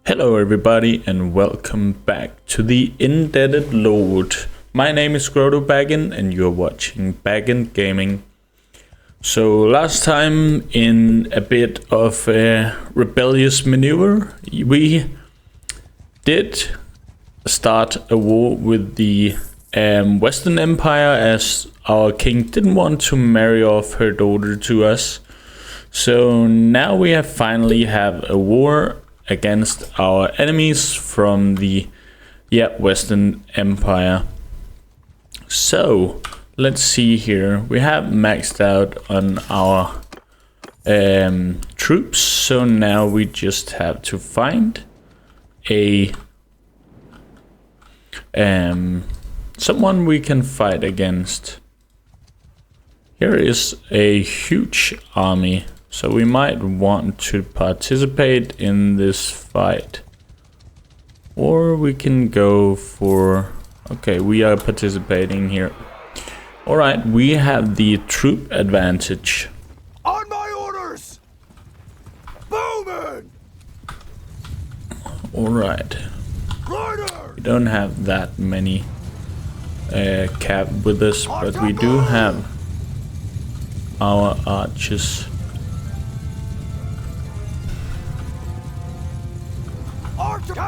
Hello everybody and welcome back to the Indebted Lord. My name is Scrodo Baggins and you're watching Bagendgaming. So last time, in a bit of a rebellious maneuver, we did start a war with the Western Empire, as our king didn't want to marry off her daughter to us. So now we have finally have a war against our enemies from the Western Empire. So let's see here. We have maxed out on our troops, so now we just have to find a someone we can fight against. Here is a huge army, so we might want to participate in this fight. Or we can go for... Okay, we are participating here. Alright, we have the troop advantage. On my orders! Bowman! Alright. We don't have that many cav with us, but we do have our archers.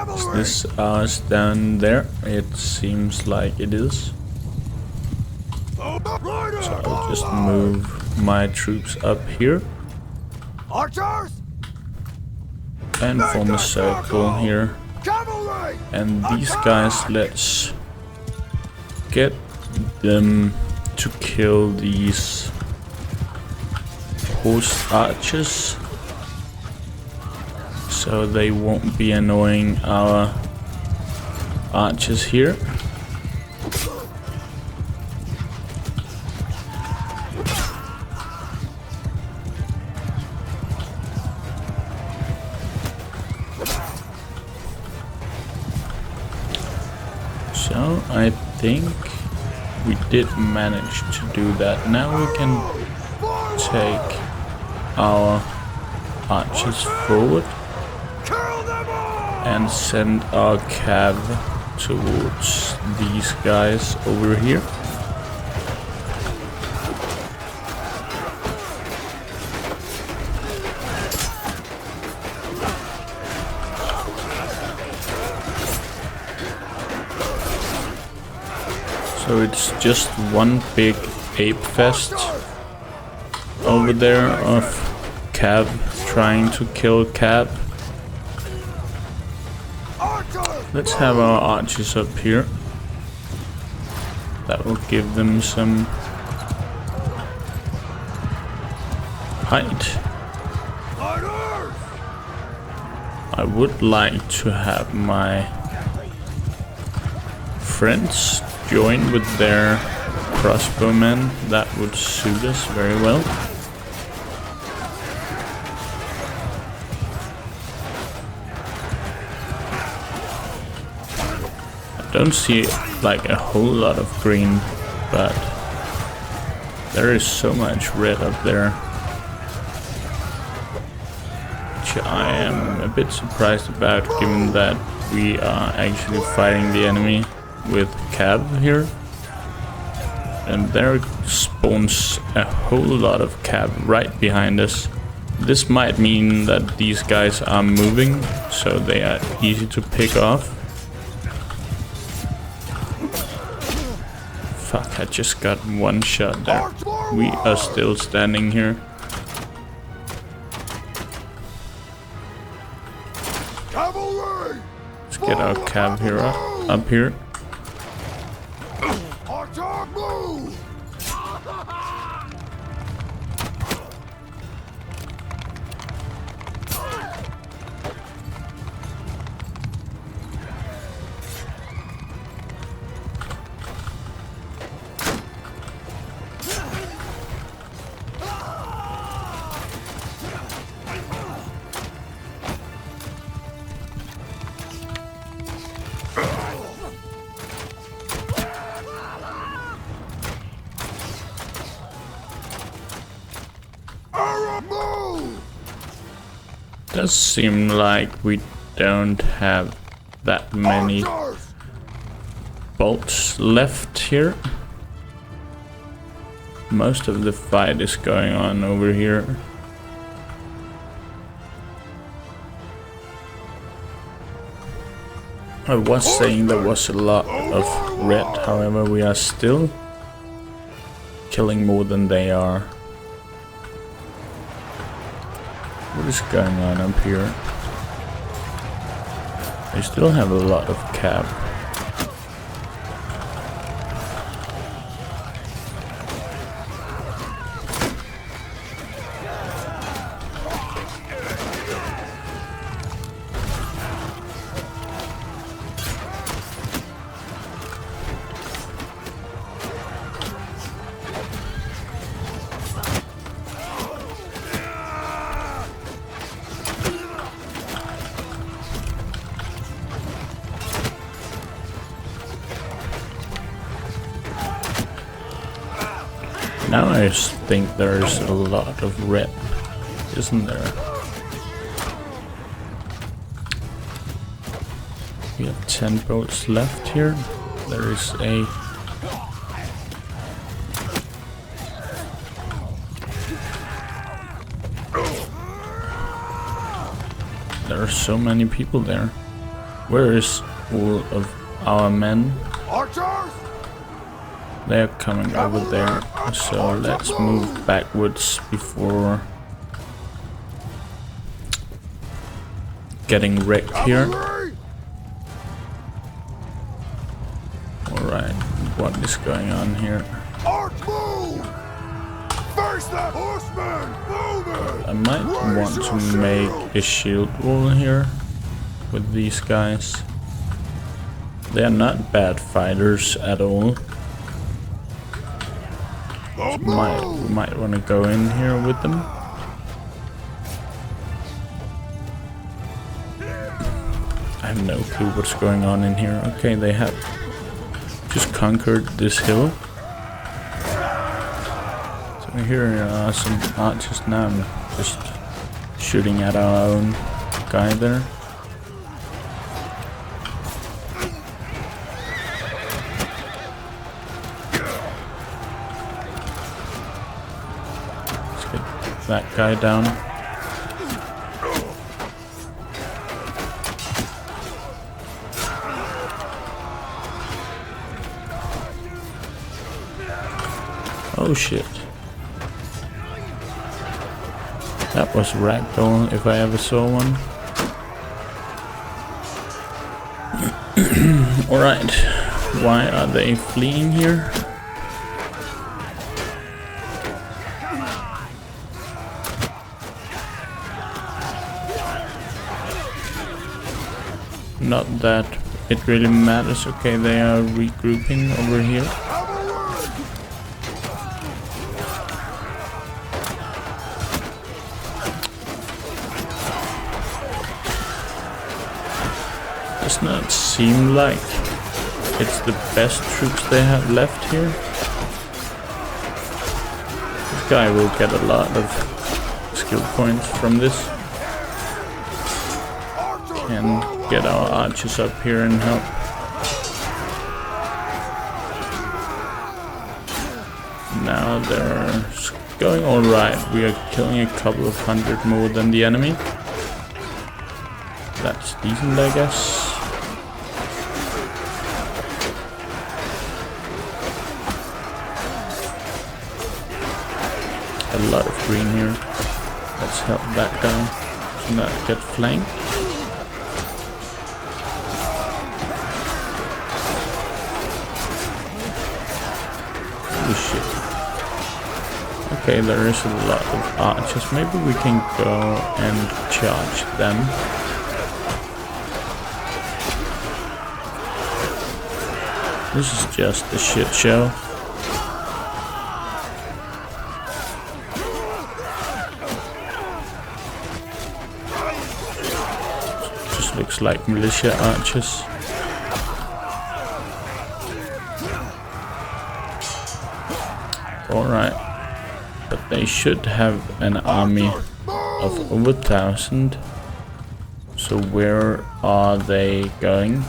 Is this ours down there? It seems like it is. So I'll just move my troops up here and form a circle here. And these guys, let's get them to kill these horse archers, so they won't be annoying our archers here. So I think we did manage to do that. Now we can take our archers forward and send our cav towards these guys over here. So it's just one big ape fest over there of cav trying to kill cav. Let's have our archers up here. That will give them some height. I would like to have my friends join with their crossbowmen. That would suit us very well. Don't see like a whole lot of green, but there is so much red up there, which I am a bit surprised about, given that we are actually fighting the enemy with cav here, and there spawns a whole lot of cav right behind us. This might mean that these guys are moving, so they are easy to pick off. Fuck, I just got one shot there. We are still standing here. Let's get our cav here up here. Does seem like we don't have that many bolts left here. Most of the fight is going on over here. I was saying there was a lot of red, however we are still killing more than they are. What is going on up here? They still have a lot of cap. Now I just think there's a lot of red, isn't there? We have 10 boats left here. There is a... There are so many people there. Where is all of our men? Archers! They're coming over there, so let's move backwards before getting wrecked here. Alright, what is going on here? Arch move! Face that horseman! Move it! I might want to make a shield wall here with these guys. They are not bad fighters at all. Might want to go in here with them. I have no clue what's going on in here. Okay, they have just conquered this hill. So here are some archers now. I'm just shooting at our own guy there. That guy down. Oh shit. That was ragdoll if I ever saw one. Alright. Why are they fleeing here? Not that it really matters. Okay, they are regrouping over here. Does not seem like it's the best troops they have left here. This guy will get a lot of skill points from this. And get our archers up here and help. Now they're going alright. We are killing a couple of hundred more than the enemy. That's decent, I guess. A lot of green here. Let's help that guy to not get flanked. Shit. Okay, there is a lot of archers. Maybe we can go and charge them. This is just a shit show. Just looks like militia archers. Alright, but they should have an army of over 1,000, So where are they going?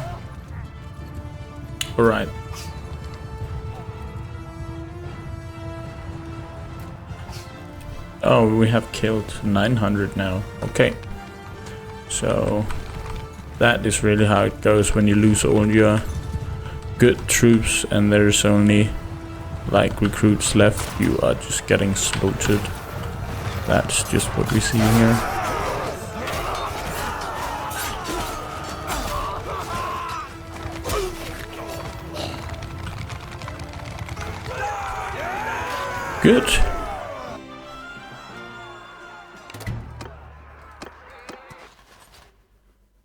Alright. Oh, we have killed 900 now. Okay. So that is really how it goes when you lose all your good troops and there's only like recruits left. You are just getting slaughtered. That's just what we see here. Good.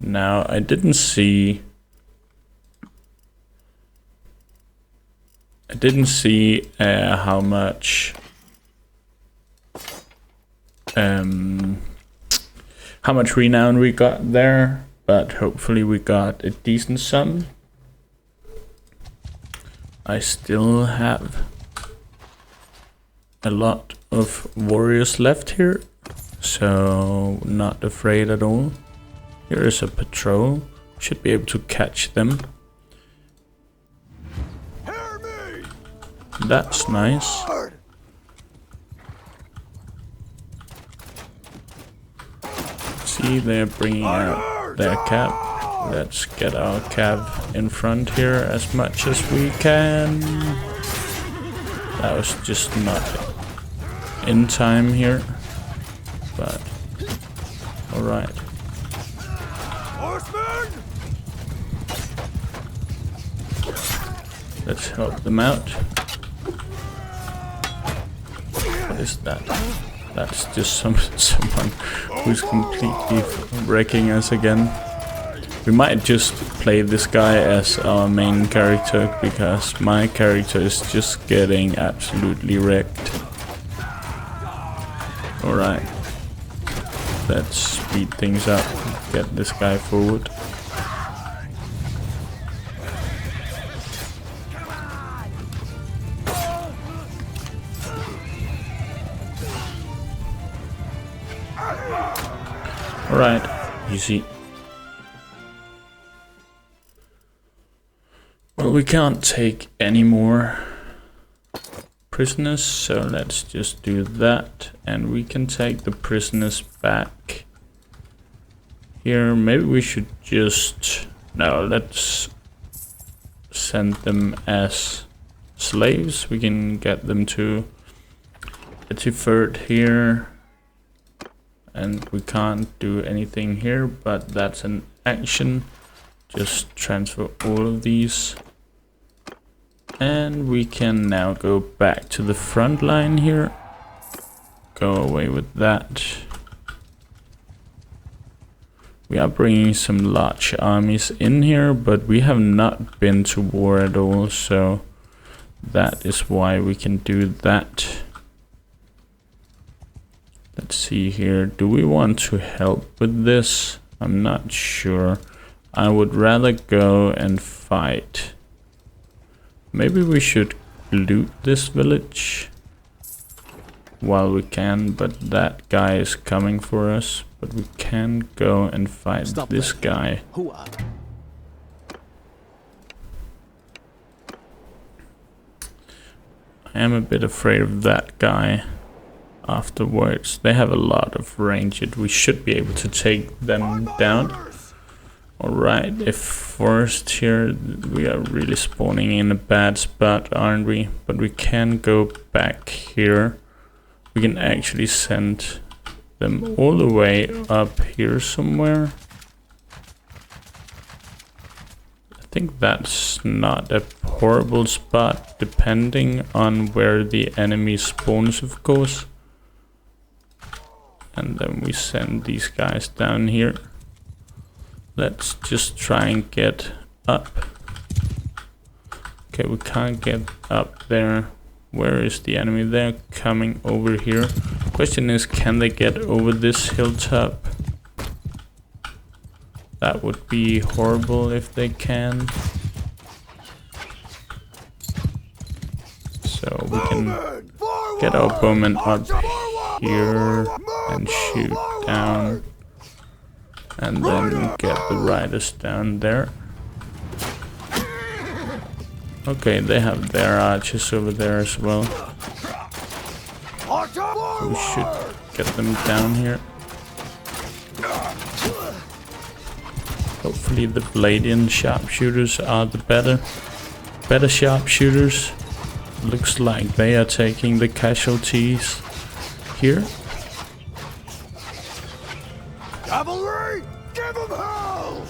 Now I didn't see how much renown we got there, but hopefully we got a decent sum. I still have a lot of warriors left here, so not afraid at all. Here is a patrol. Should be able to catch them. That's nice. See, they're bringing out their cab. Let's get our cab in front here as much as we can. That was just not in time here, but alright. Let's help them out. What is that? That's just someone who's completely wrecking us again. We might just play this guy as our main character, because my character is just getting absolutely wrecked. Alright. Let's speed things up. Get this guy forward. Alright, easy. Well, we can't take any more prisoners, so let's just do that. And we can take the prisoners back here. Maybe we should just... No, let's send them as slaves. We can get them to Indebted here. And we can't do anything here, but that's an action. Just transfer all of these. And we can now go back to the front line here. Go away with that. We are bringing some large armies in here, but we have not been to war at all, so that is why we can do that. Let's see here. Do we want to help with this? I'm not sure. I would rather go and fight. Maybe we should loot this village while we can, but that guy is coming for us. But we can go and fight this guy. I am a bit afraid of that guy. Afterwards, they have a lot of range. We should be able to take them down. Alright, if first here, we are really spawning in a bad spot, aren't we? But we can go back here. We can actually send them all the way up here somewhere. I think that's not a horrible spot, depending on where the enemy spawns, of course. And then we send these guys down here. Let's just try and get up. Okay, we can't get up there. Where is the enemy? They're coming over here. Question is, can they get over this hilltop? That would be horrible if they can. So we can get our bowmen up here and shoot down. and then get the riders down there. Okay, they have their archers over there as well. So we should get them down here. Hopefully the Bladian sharpshooters are the better sharpshooters. Looks like they are taking the casualties here. Cavalry, give them hell!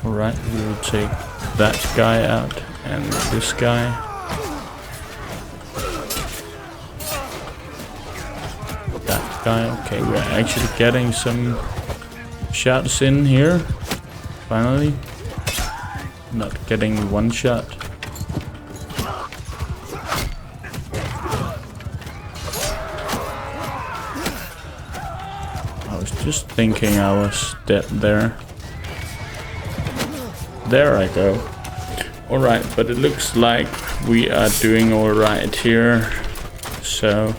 Alright, we will take that guy out and this guy. That guy. Okay, we're actually getting some shots in here. Finally. Not getting one shot. I was just thinking I was dead there. There I go. Alright, but it looks like we are doing alright here. So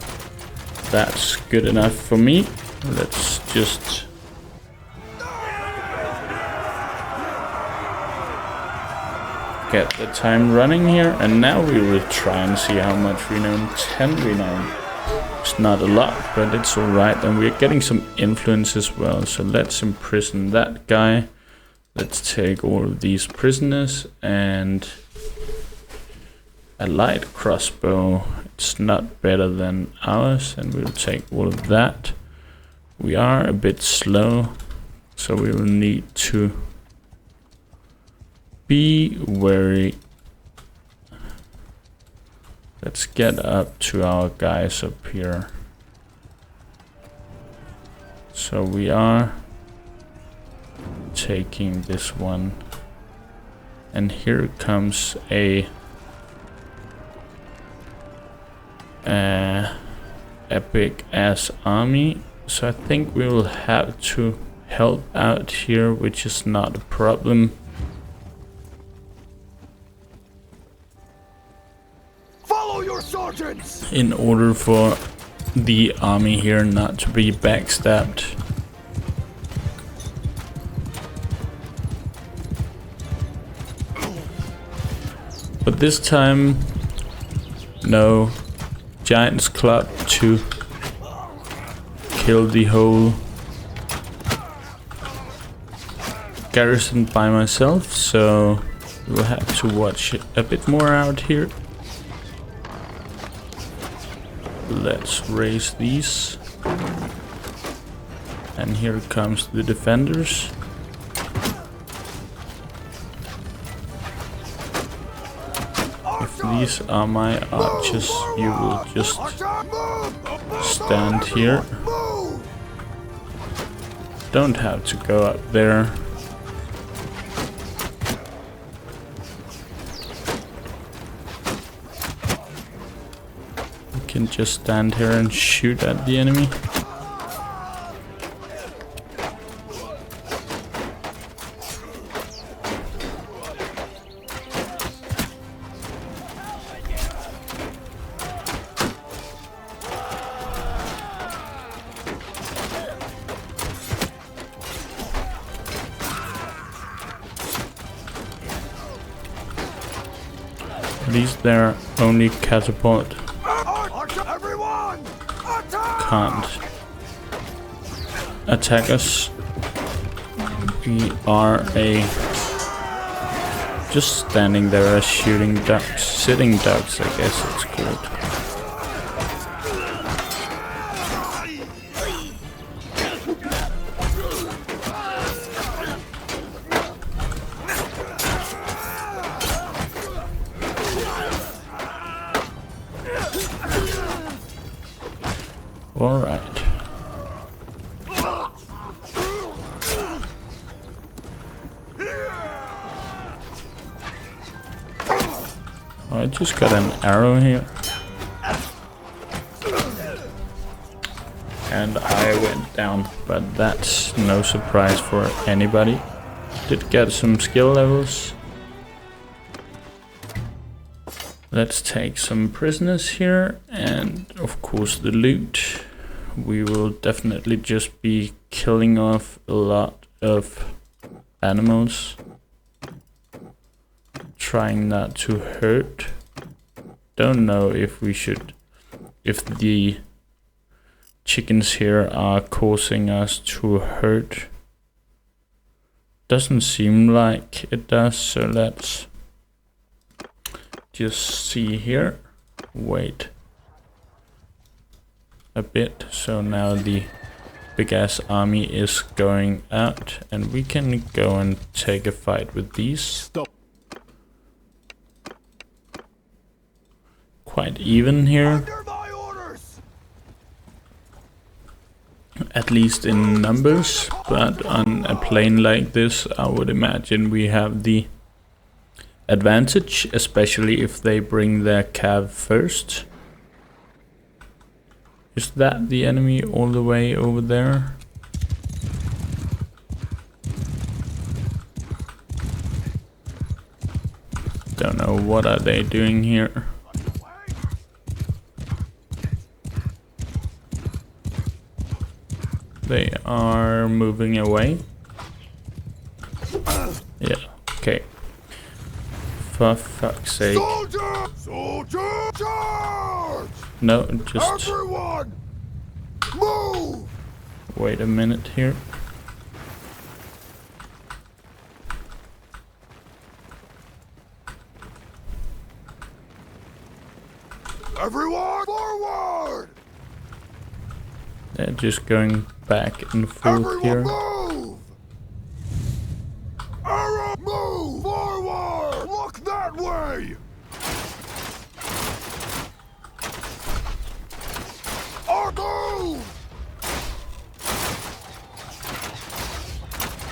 that's good enough for me. Let's just get the time running here, and now we will try and see how much we know. 10 we know. It's not a lot, but it's alright, and we're getting some influence as well. So let's imprison that guy. Let's take all of these prisoners and a light crossbow. It's not better than ours, and we'll take all of that. We are a bit slow, so we will need to be wary. Let's get up to our guys up here. So we are taking this one, and here comes a big ass army. So I think we will have to help out here, which is not a problem. Follow your sergeants! In order for the army here not to be backstabbed. But this time, no Giant's Club to kill the whole garrison by myself, so we'll have to watch a bit more out here. Let's raise these. And here comes the defenders. If these are my archers, you will just stand here. Don't have to go up there. You can just stand here and shoot at the enemy. At least they're only catapult. Can't attack us. We are just standing there as shooting ducks, sitting ducks, I guess it's called. All right. I just got an arrow here. And I went down, but that's no surprise for anybody. Did get some skill levels. Let's take some prisoners here, and of course the loot. We will definitely just be killing off a lot of animals, trying not to hurt. Don't know if we should, if the chickens here are causing us to hurt. Doesn't seem like it does, so let's just see here. Wait a bit. So now the big ass army is going out, and we can go and take a fight with these. Stop. Quite even here, Under my orders. at least in numbers, but on a plane like this I would imagine we have the advantage, especially if they bring their cav first. Is that the enemy all the way over there? Don't know, what are they doing here? They are moving away. Yeah, okay. For fuck's sake. Soldier! Soldier! Charge! No, just Everyone! Move! wait a minute here. Everyone forward! They're just going back and forth Everyone here. move! Arrow, move! Forward! Look that way! Or move!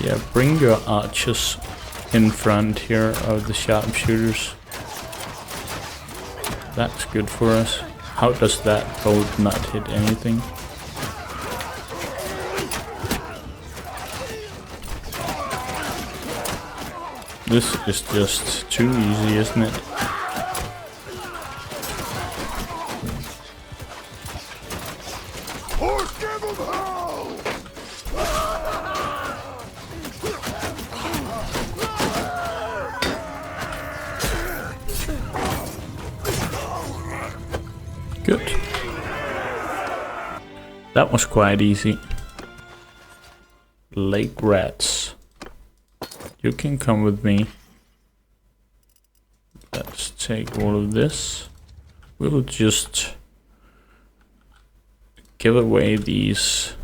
Yeah, bring your archers in front here of the sharpshooters. That's good for us. How does that bolt not hit anything? This is just too easy, isn't it? Or give them hell! Good. That was quite easy. Lake rats. You can come with me. Let's take all of this. We'll just give away these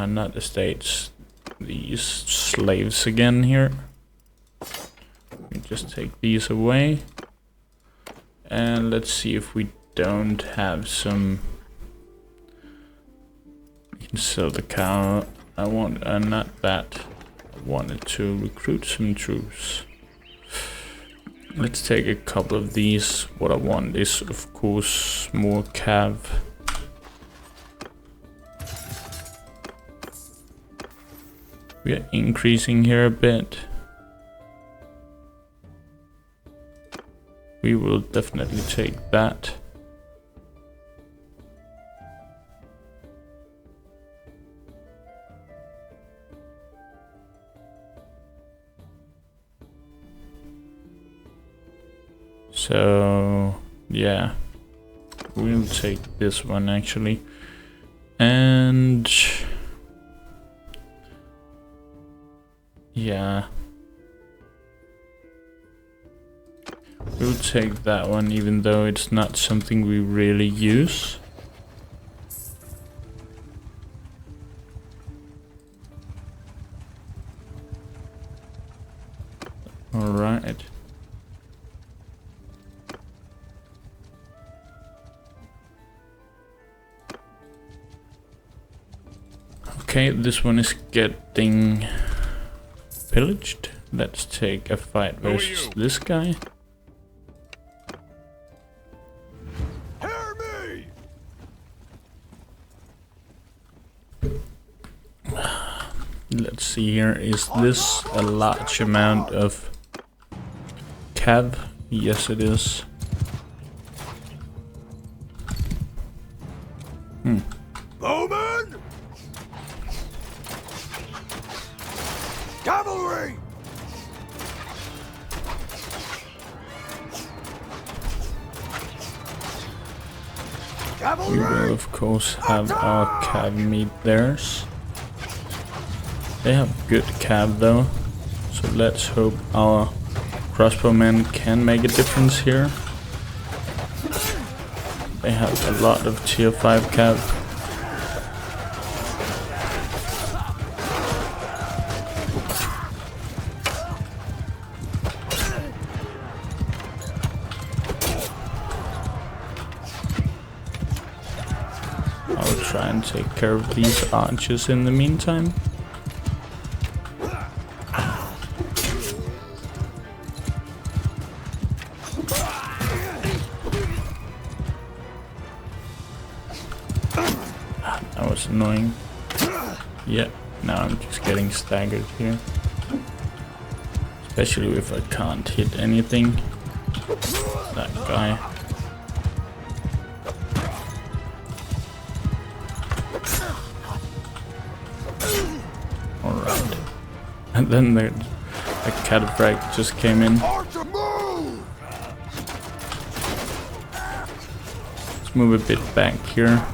not estates, these slaves again here. We just take these away, and let's see if we don't have some. We can sell the cow. I want not that. I wanted to recruit some troops. Let's take a couple of these. What I want is, of course, more cav. We are increasing here a bit. We will definitely take that. So, yeah, we'll take this one actually. And yeah, we'll take that one, even though it's not something we really use. All right. Okay, this one is getting pillaged. Let's take a fight versus this guy. Hear me! Let's see here. Is this a large amount of cav? Yes, it is. Bowman! Cavalry! We will of course have our cav meet theirs. They have good cav though, so let's hope our crossbowmen can make a difference here. They have a lot of tier 5 cav. I'll try and take care of these archers in the meantime. That was annoying. Yeah, now I'm just getting staggered here. Especially if I can't hit anything. That guy. Alright. And then the cataphract just came in. Let's move a bit back here.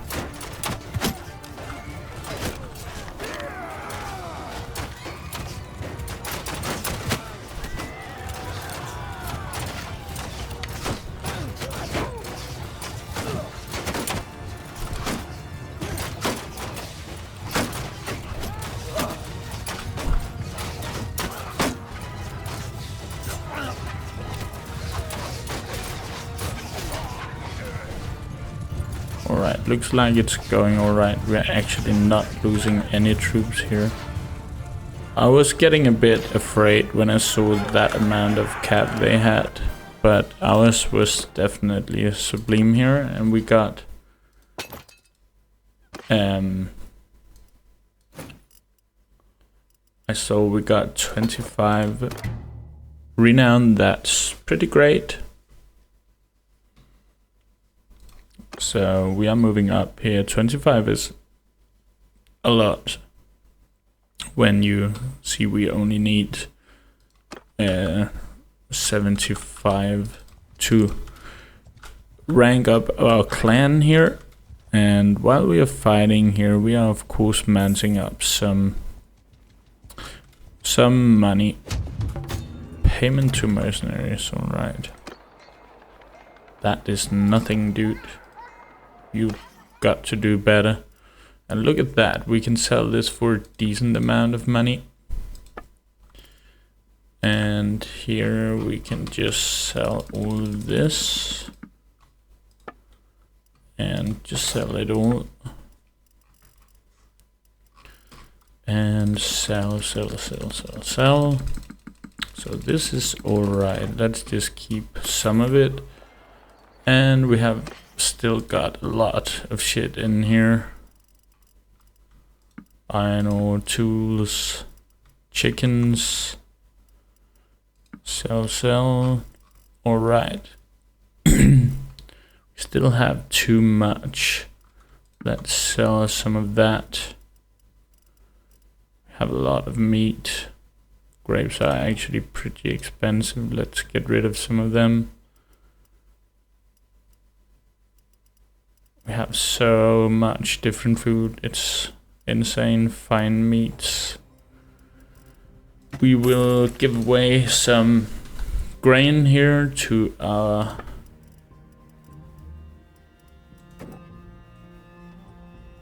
Alright, looks like it's going alright. We're actually not losing any troops here. I was getting a bit afraid when I saw that amount of cap they had, but ours was definitely a sublime here, and we got I saw we got 25 renown. That's pretty great. So we are moving up here. 25 is a lot when you see we only need 75 to rank up our clan here. And while we are fighting here, we are of course managing up some money. Payment to mercenaries, alright. That is nothing, dude. You got to do better. And look at that, we can sell this for a decent amount of money. And here we can just sell all this. And just sell it all. And sell. So this is alright. Let's just keep some of it. And we have still got a lot of shit in here. Iron ore, tools, chickens. Sell. Alright. We still have too much. Let's sell some of that. Have a lot of meat. Grapes are actually pretty expensive. Let's get rid of some of them. We have so much different food. It's insane. Fine meats. We will give away some grain here to our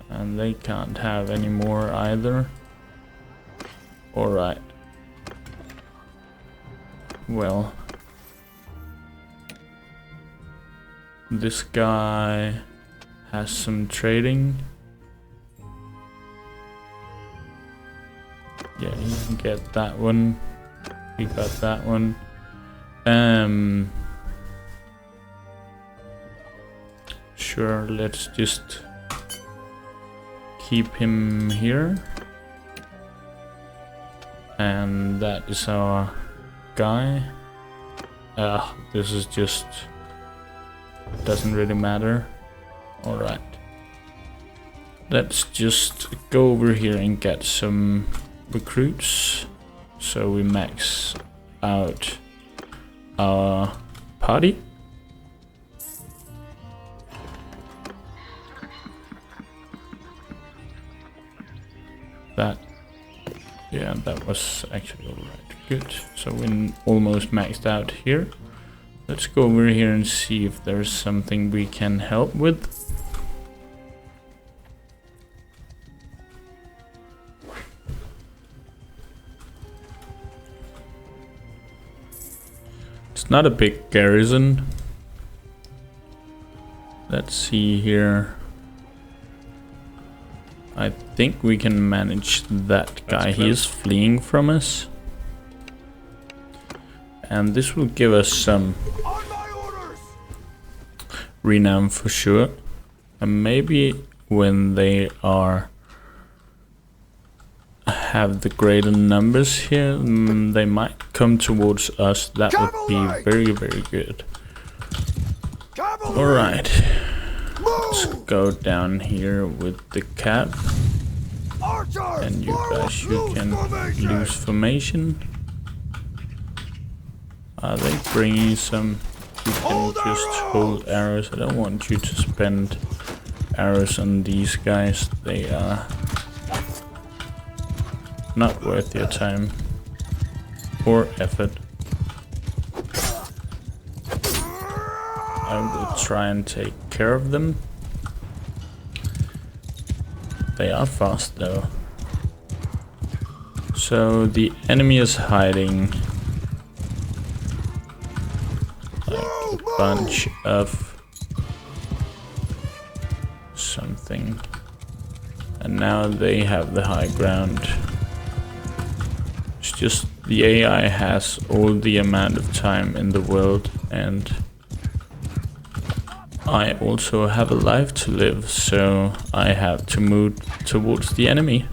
and they can't have any more either. Alright. Well, this guy has some trading. Yeah, he can get that one. He got that one. Sure, let's just keep him here. And that is our guy. This is just... doesn't really matter. Alright. Let's just go over here and get some recruits. So we max out our party. Yeah, that was actually alright. Good. So we're almost maxed out here. Let's go over here and see if there's something we can help with. It's not a big garrison. Let's see here. I think we can manage that guy. He is fleeing from us. And this will give us some renown for sure. And maybe when they have the greater numbers here, they might come towards us. That would be very, very good. Alright. Let's go down here with the cap. And you guys, you can lose formation. Are they bringing some? You can just hold arrows. I don't want you to spend arrows on these guys. They are not worth your time or effort. I will try and take care of them. They are fast though. So the enemy is hiding like a bunch of something. And now they have the high ground. It's just the AI has all the amount of time in the world, and I also have a life to live, so I have to move towards the enemy.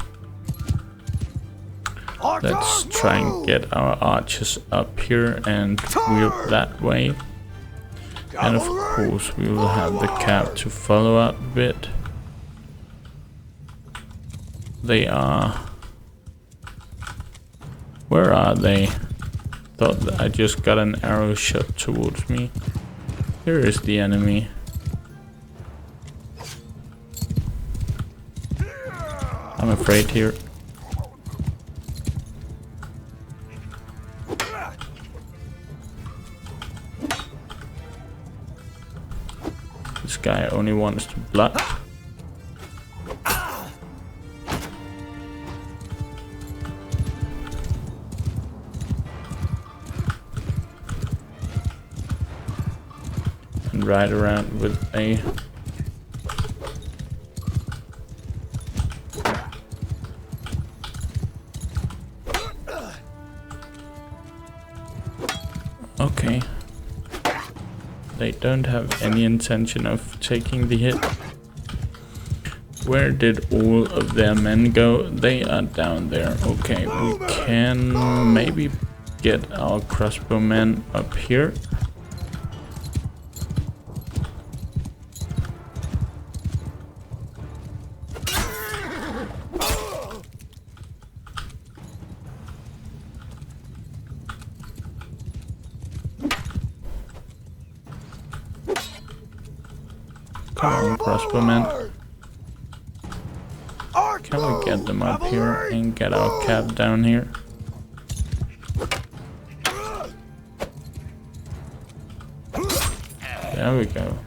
Let's try and get our archers up here and wheel that way. And of course we will have the cap to follow up a bit. They are... Where are they? Thought that I just got an arrow shot towards me. Here is the enemy. I'm afraid here. This guy only wants to block. And ride around with a okay. They don't have any intention of taking the hit. Where did all of their men go? They are down there. Okay, we can maybe get our crossbowmen up here. Come on, crossbowmen. Can we get them up here and get our cap down here? There we go.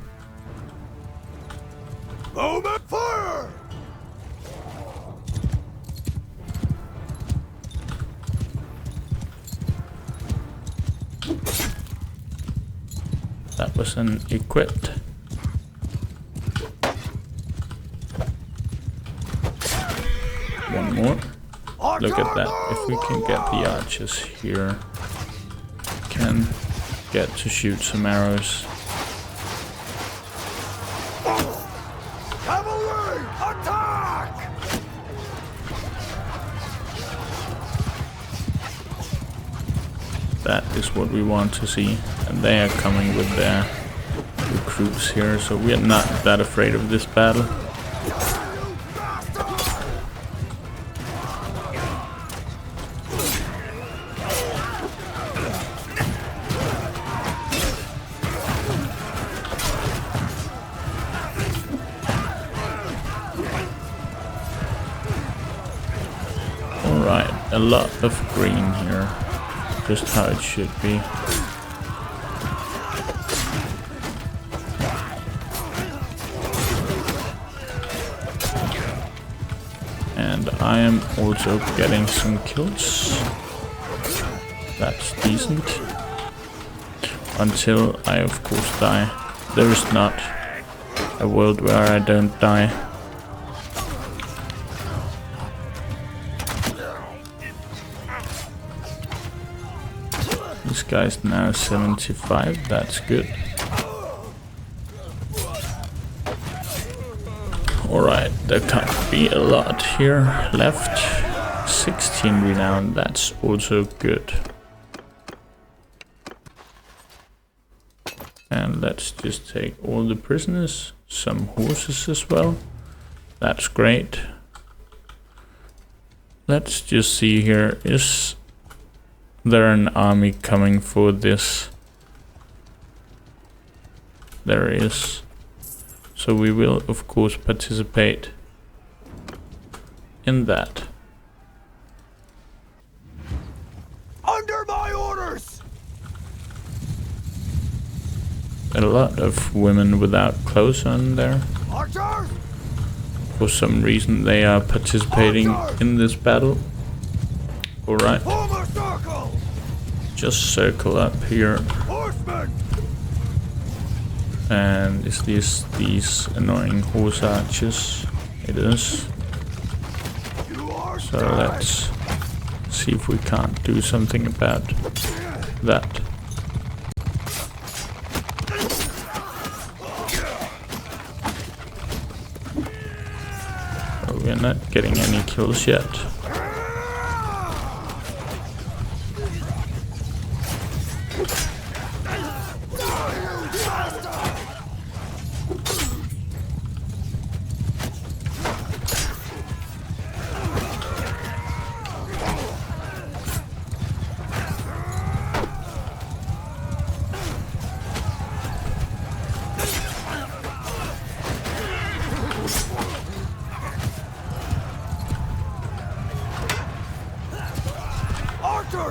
Fire! That was an equipped. One more. Look at that. If we can get the archers here, we can get to shoot some arrows. Cavalry, attack! That is what we want to see. And they are coming with their recruits here, so we are not that afraid of this battle. Alright, a lot of green here. Just how it should be. And I am also getting some kills. That's decent. Until I of course die. There is not a world where I don't die. This guy's now 75, that's good. Alright, there can't be a lot here left. 16 renown, that's also good. And let's just take all the prisoners, some horses as well. That's great. Let's just see here, is there an army coming for this? There is. So we will of course participate in that. Under my orders! A lot of women without clothes on there. Archers! For some reason they are participating in this battle. Alright. Form a circle! Just circle up here. Horsemen! And is this these annoying horse archers? It is. So let's see if we can't do something about that. Oh, we're not getting any kills yet.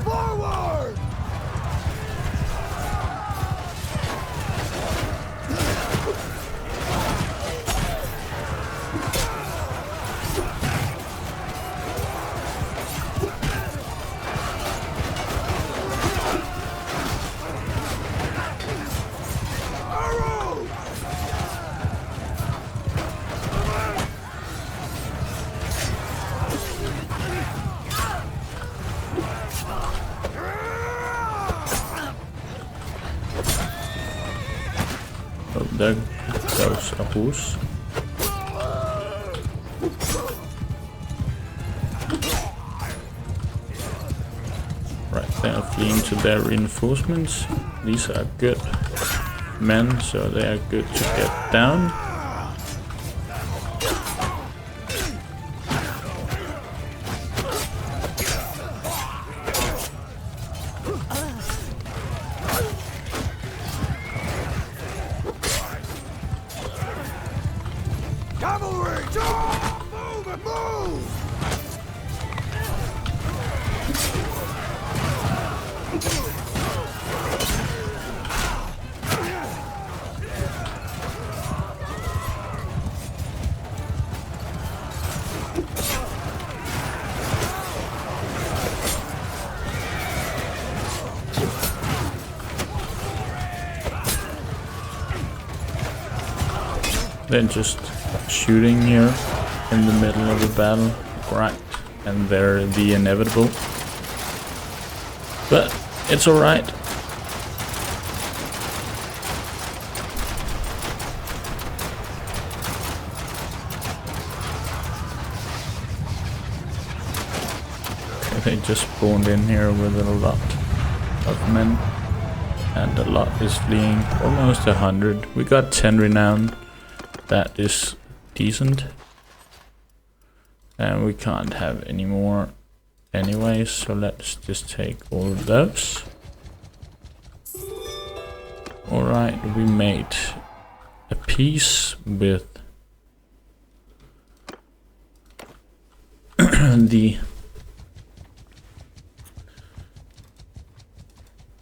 Forward! Oh, there goes a horse. Right, they are fleeing to their reinforcements. These are good men, so they are good to get down. Cavalry! Charge! Move and move! Then just shooting here in the middle of the battle, right? And they're the inevitable. But it's alright. They just spawned in here with a lot of men. And a lot is fleeing, almost 100. We got 10 renown, that is decent. And we can't have any more anyway, so let's just take all of those. Alright, we made a peace with the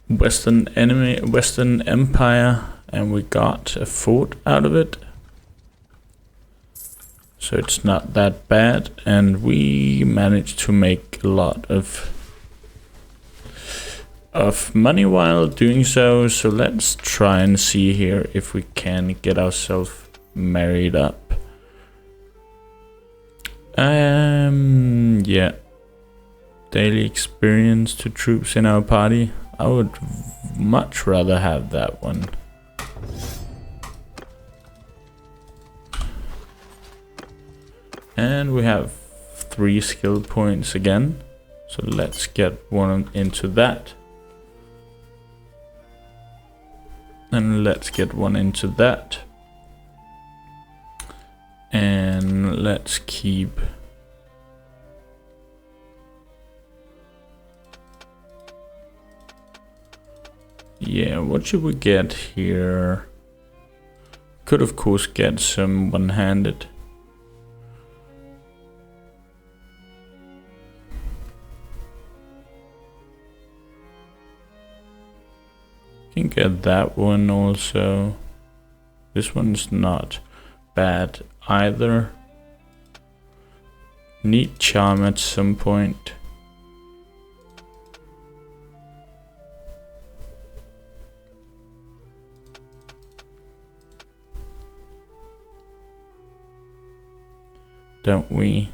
Western Empire, and we got a fort out of it. So it's not that bad, and we managed to make a lot of money while doing so. So let's try and see here if we can get ourselves married up. Yeah. Daily experience to troops in our party. I would much rather have that one. And we have 3 skill points again. So let's get one into that. And let's get one into that. And let's keep what should we get here? Could of course get some one-handed. Can get that one also. This one's not bad either. Need charm at some point. Don't we?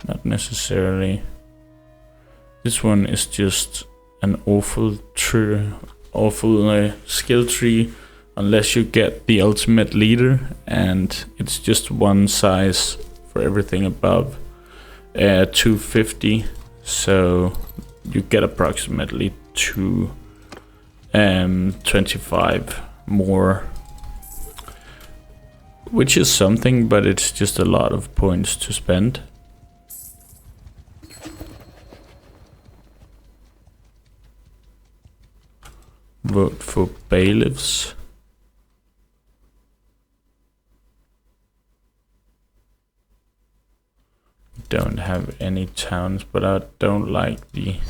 Not necessarily. This one is just an awful skill tree unless you get the ultimate leader, and it's just one size for everything above 250, so you get approximately 25 more, which is something, but it's just a lot of points to spend. Vote for bailiffs. Don't have any towns, but I don't like the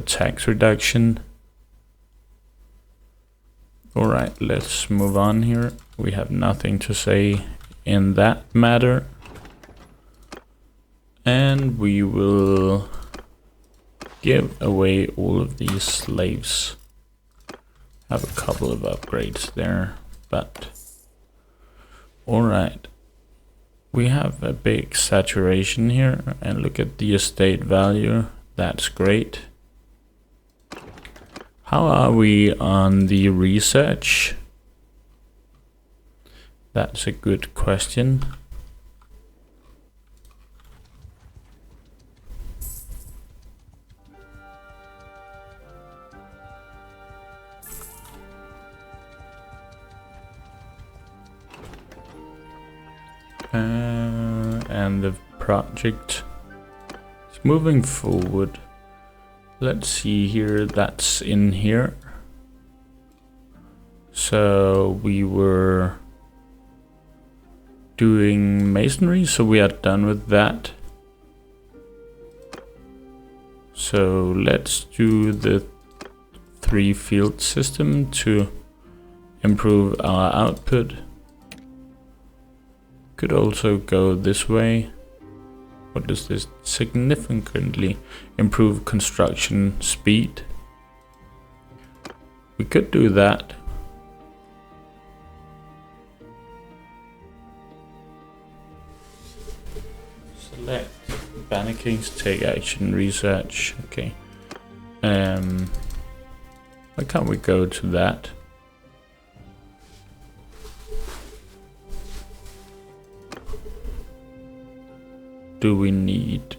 tax reduction. Alright, let's move on here. We have nothing to say in that matter. And we will give away all of these slaves. Have a couple of upgrades there, but alright. We have a big saturation here, and look at the estate value. That's great. How are we on the research? That's a good question. And the project is moving forward. Let's see here, that's in here. So we were doing masonry, so we are done with that. So let's do the 3 field system to improve our output. Could also go this way. What does this? Significantly improve construction speed. We could do that. Select Bannerkings, take action, research. Okay. Why can't we go to that? do we need?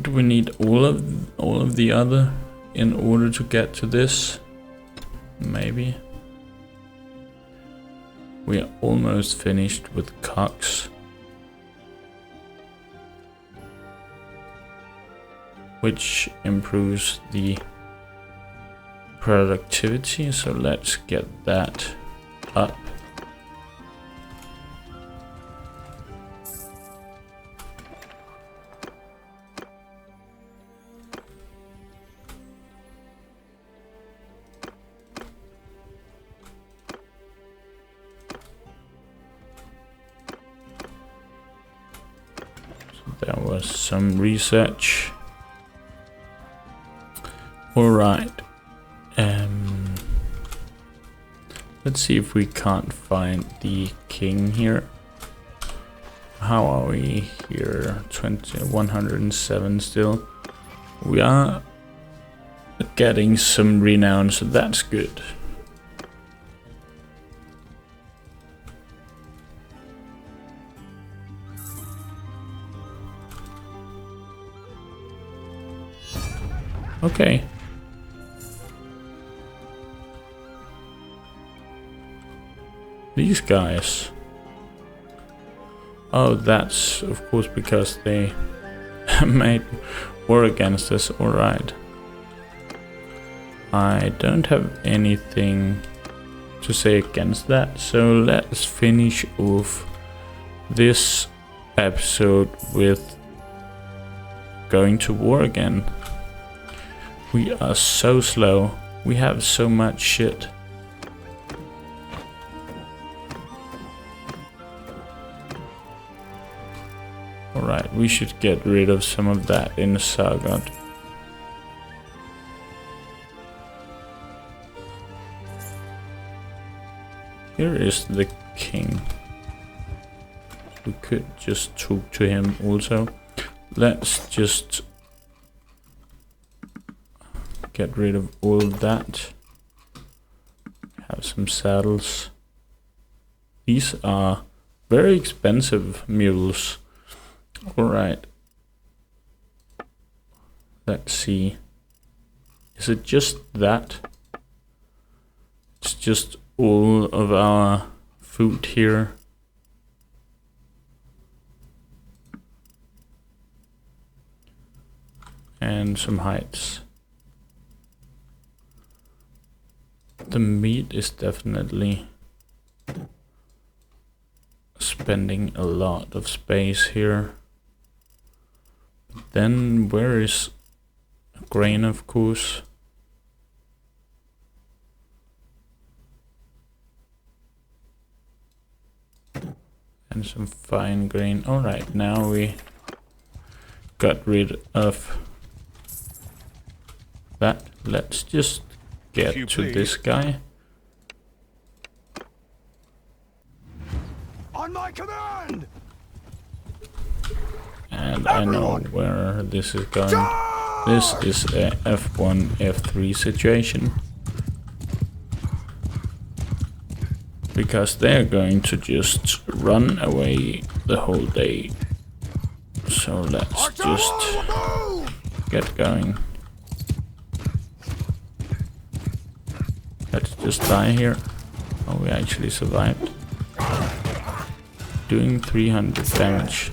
Do we need all of the other in order to get to this? Maybe. We are almost finished with cocks, which improves the productivity, so let's get that up. There was some research. Alright. Let's see if we can't find the king here. How are we here? 107 still. We are getting some renown, so that's good. Okay. These guys. Oh, that's of course because they made war against us. Alright. I don't have anything to say against that, so let's finish off this episode with going to war again. We are so slow. We have so much shit. Alright, we should get rid of some of that in the Saga. Here is the king. We could just talk to him also. Let's just get rid of all that. Have some saddles. These are very expensive mules. Alright. Let's see. Is it just that? It's just all of our food here. And some hides. The meat is definitely spending a lot of space here. Then where is grain, of course? And some fine grain. Alright, now we got rid of that. Let's just get to this guy. On my command! And I know where this is going. This is a F1, F3 situation. Because they're going to just run away the whole day. So let's just get going. Let's just die here. Oh, we actually survived. Doing 300 damage.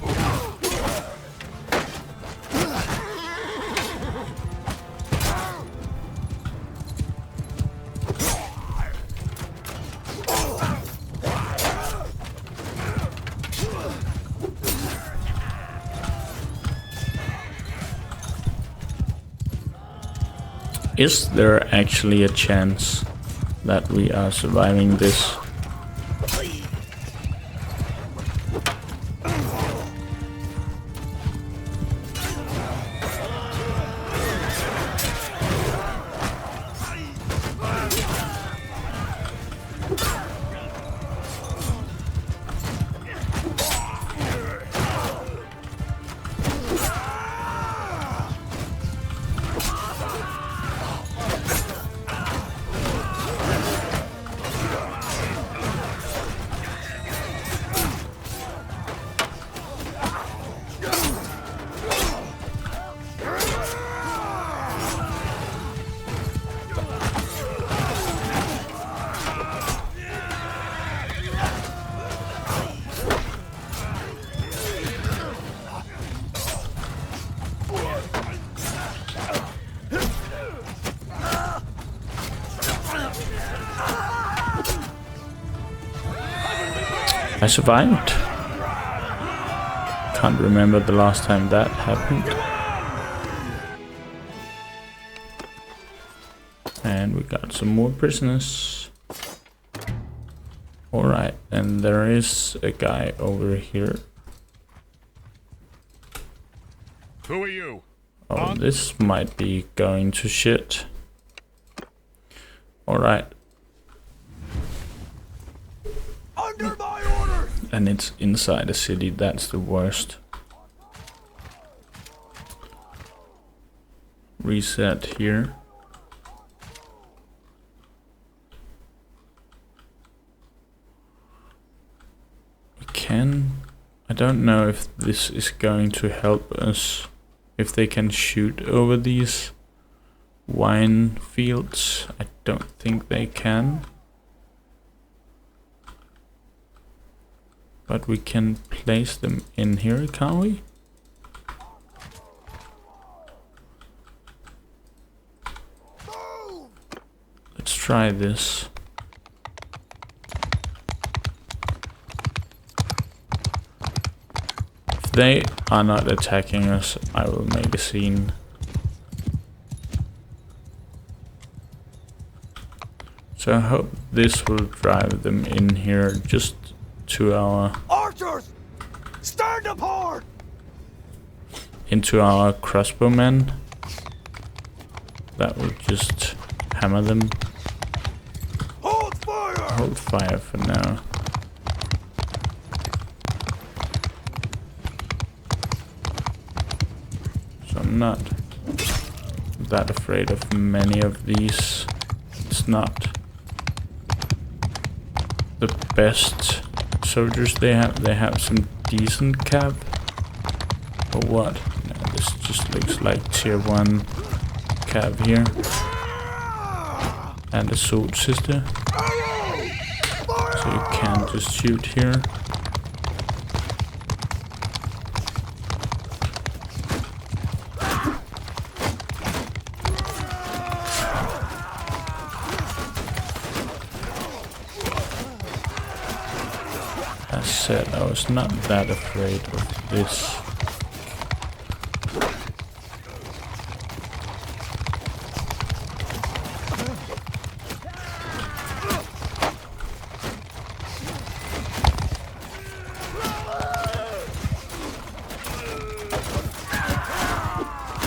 Is there actually a chance that we are surviving this? I survived. Can't remember the last time that happened. And we got some more prisoners. Alright, and there is a guy over here. Who are you? Oh, this might be going to shit. Alright. Under my orders! And it's inside the city, that's the worst. Reset here. We can... I don't know if this is going to help us. If they can shoot over these wine fields. I don't think they can. But we can place them in here, can't we? Let's try this. If they are not attacking us, I will make a scene. So I hope this will drive them in here just to our... Archers! Stand apart! Into our crossbowmen. That will just hammer them. Hold fire! Hold fire for now. So I'm not that afraid of many of these. It's not the best soldiers they have. They have some decent cap. Or what? No, this just looks like tier 1 cap here. And a sword sister. So you can just shoot here. As said, I was not that afraid of this.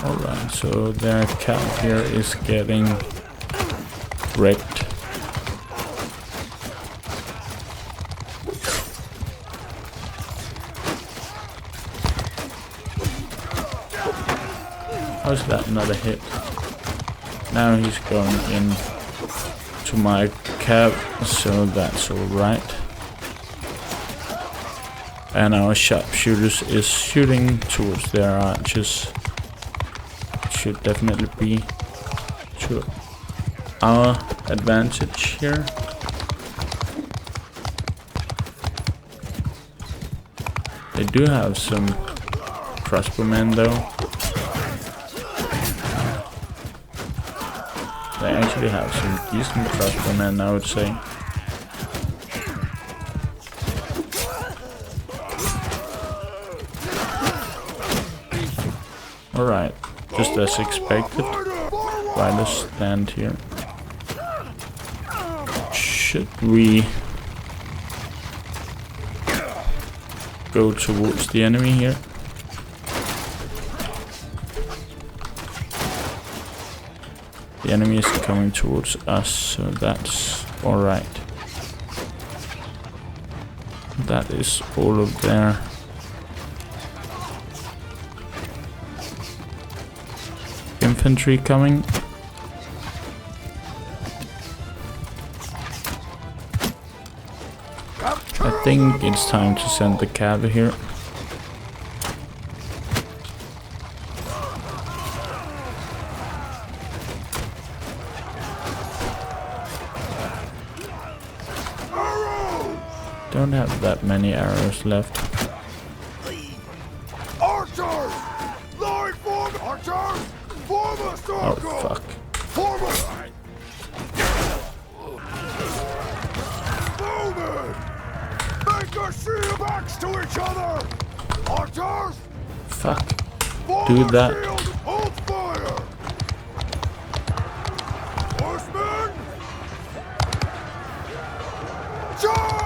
Alright, so their cap here is getting wrecked. How's that not a hit? Now he's going in to my cap, so that's alright. And our sharpshooters is shooting towards their archers. Should definitely be to our advantage here. They do have some crossbowmen though. They actually have some decent crossbowmen, I would say. Alright, just as expected. Riders stand here. Should we go towards the enemy here? The enemy is coming towards us, so that's alright. That is all of their infantry coming. I think it's time to send the cab here. Don't have that many arrows left. Archers! Line form! Archers! Form a circle! Oh fuck. Form a... Bowman! Make a your shield backs to each other! Archers! Fuck. Form Do your that. shield and hold fire! Horsemen! Charge!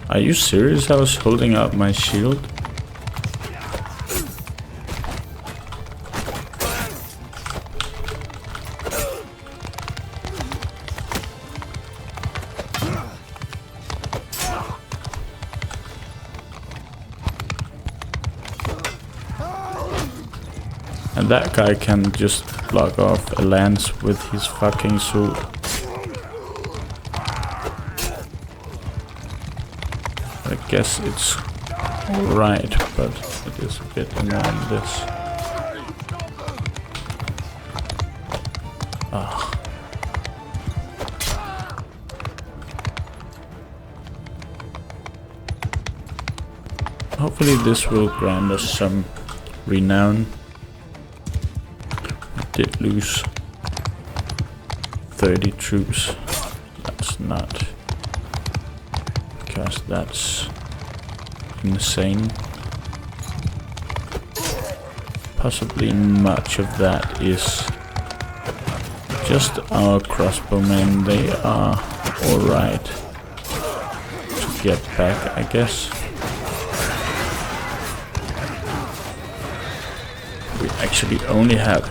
Are you serious? I was holding up my shield. And that guy can just block off a lance with his fucking sword. I guess it's alright, but it is a bit annoying this. Ah. Hopefully this will grant us some renown. We did lose 30 troops. That's not... because that's insane. Possibly much of that is just our crossbowmen. They are alright to get back, I guess. We actually only have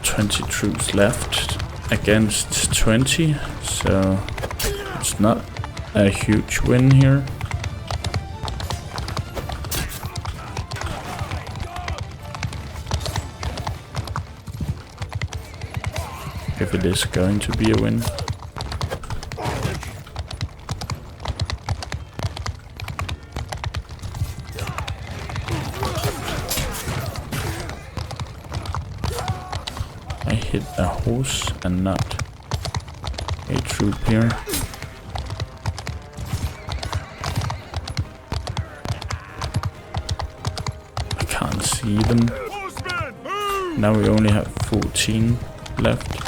20 troops left against 20, so it's not a huge win here. If it is going to be a win. I hit a horse and not a troop here. I can't see them. Now we only have 14 left.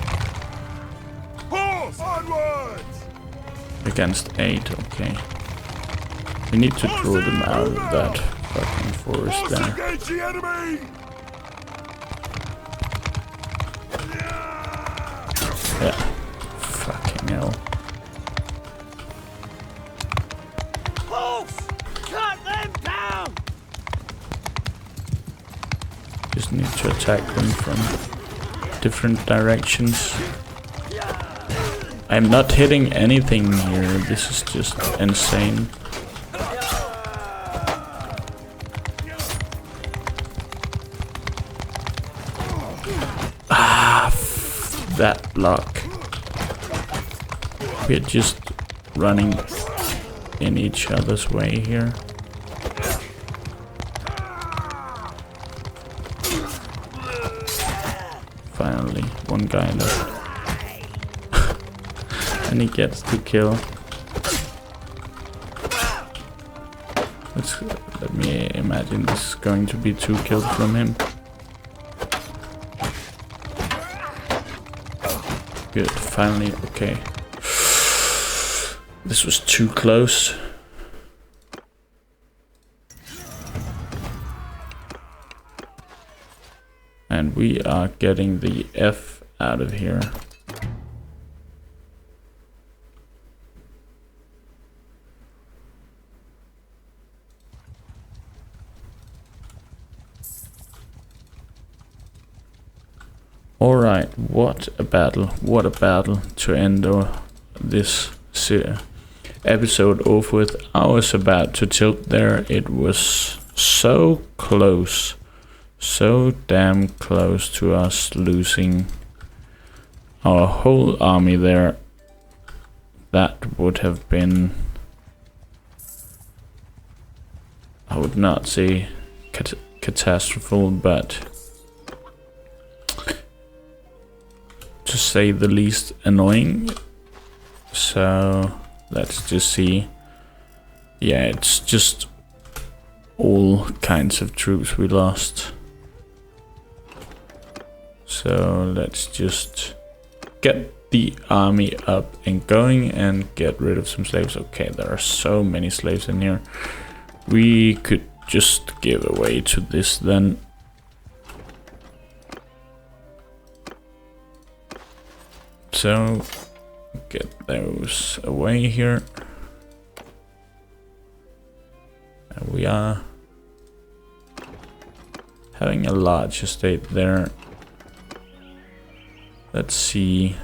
Against 8, okay. We need to draw them out of that fucking forest there. Yeah. Fucking hell. Cut them down! Just need to attack them from different directions. I'm not hitting anything here. This is just insane. That block. We're just running in each other's way here. Finally, one guy left. And he gets to kill. Let me imagine this is going to be 2 kills from him. Good, finally, okay. This was too close. And we are getting the F out of here. Alright, what a battle to end this episode off with. I was about to tilt there. It was so close, so damn close to us losing our whole army there. That would have been I would not say catastrophic, but to say the least annoying. So let's just see. Yeah, it's just all kinds of troops we lost. So let's just get the army up and going and get rid of some slaves. Okay, there are so many slaves in here. We could just give away to this then. So get those away here. And we are having a large estate there. Let's see.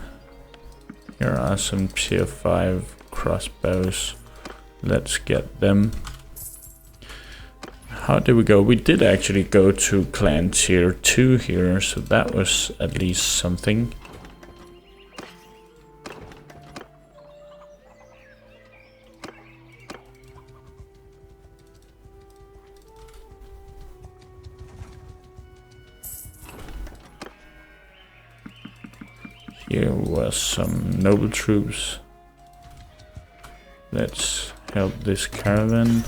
Here are some tier 5 crossbows. Let's get them. How did we go? We did actually go to clan tier 2 here, so that was at least something. Here was some noble troops. Let's help this caravan.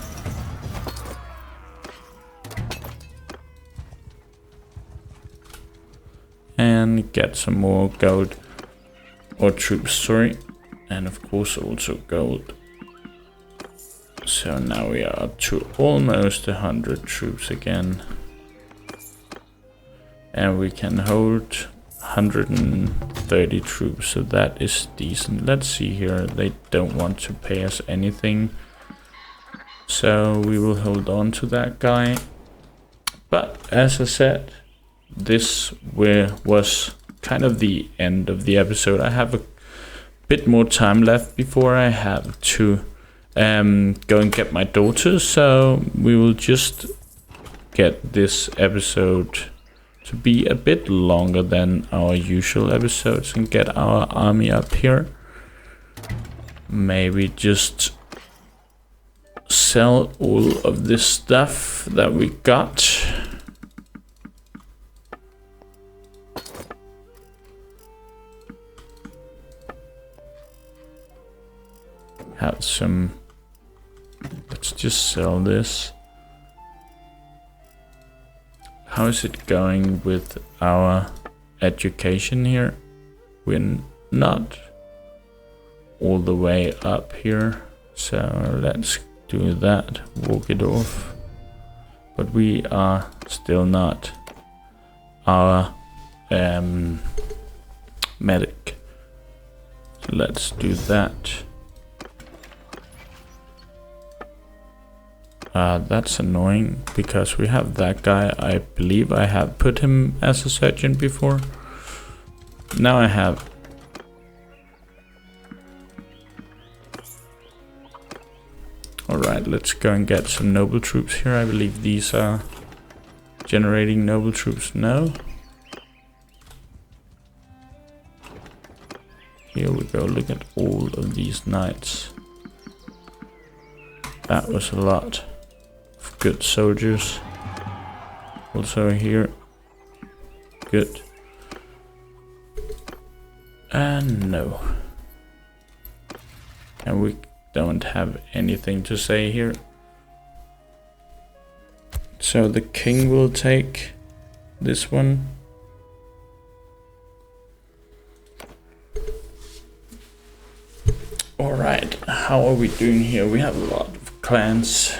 And get some more gold. Or troops, sorry. And of course also gold. So now we are up to almost 100 troops again. And we can hold 130 troops, so that is decent. Let's see here, they don't want to pay us anything, so we will hold on to that guy. But as I said, this was kind of the end of the episode. I have a bit more time left before I have to go and get my daughter, so we will just get this episode to be a bit longer than our usual episodes and get our army up here. Maybe just sell all of this stuff that we got. Have some. Let's just sell this. How is it going with our education here? We're not all the way up here, so let's do that, walk it off. But we are still not our medic, so let's do that. That's annoying because we have that guy. I believe I have put him as a surgeon before. Now I have. Alright, let's go and get some noble troops here. I believe these are generating noble troops. No. Here we go. Look at all of these knights. That was a lot. Good soldiers. Also here. Good. And no. And we don't have anything to say here. So the king will take this one. Alright, how are we doing here? We have a lot of clans.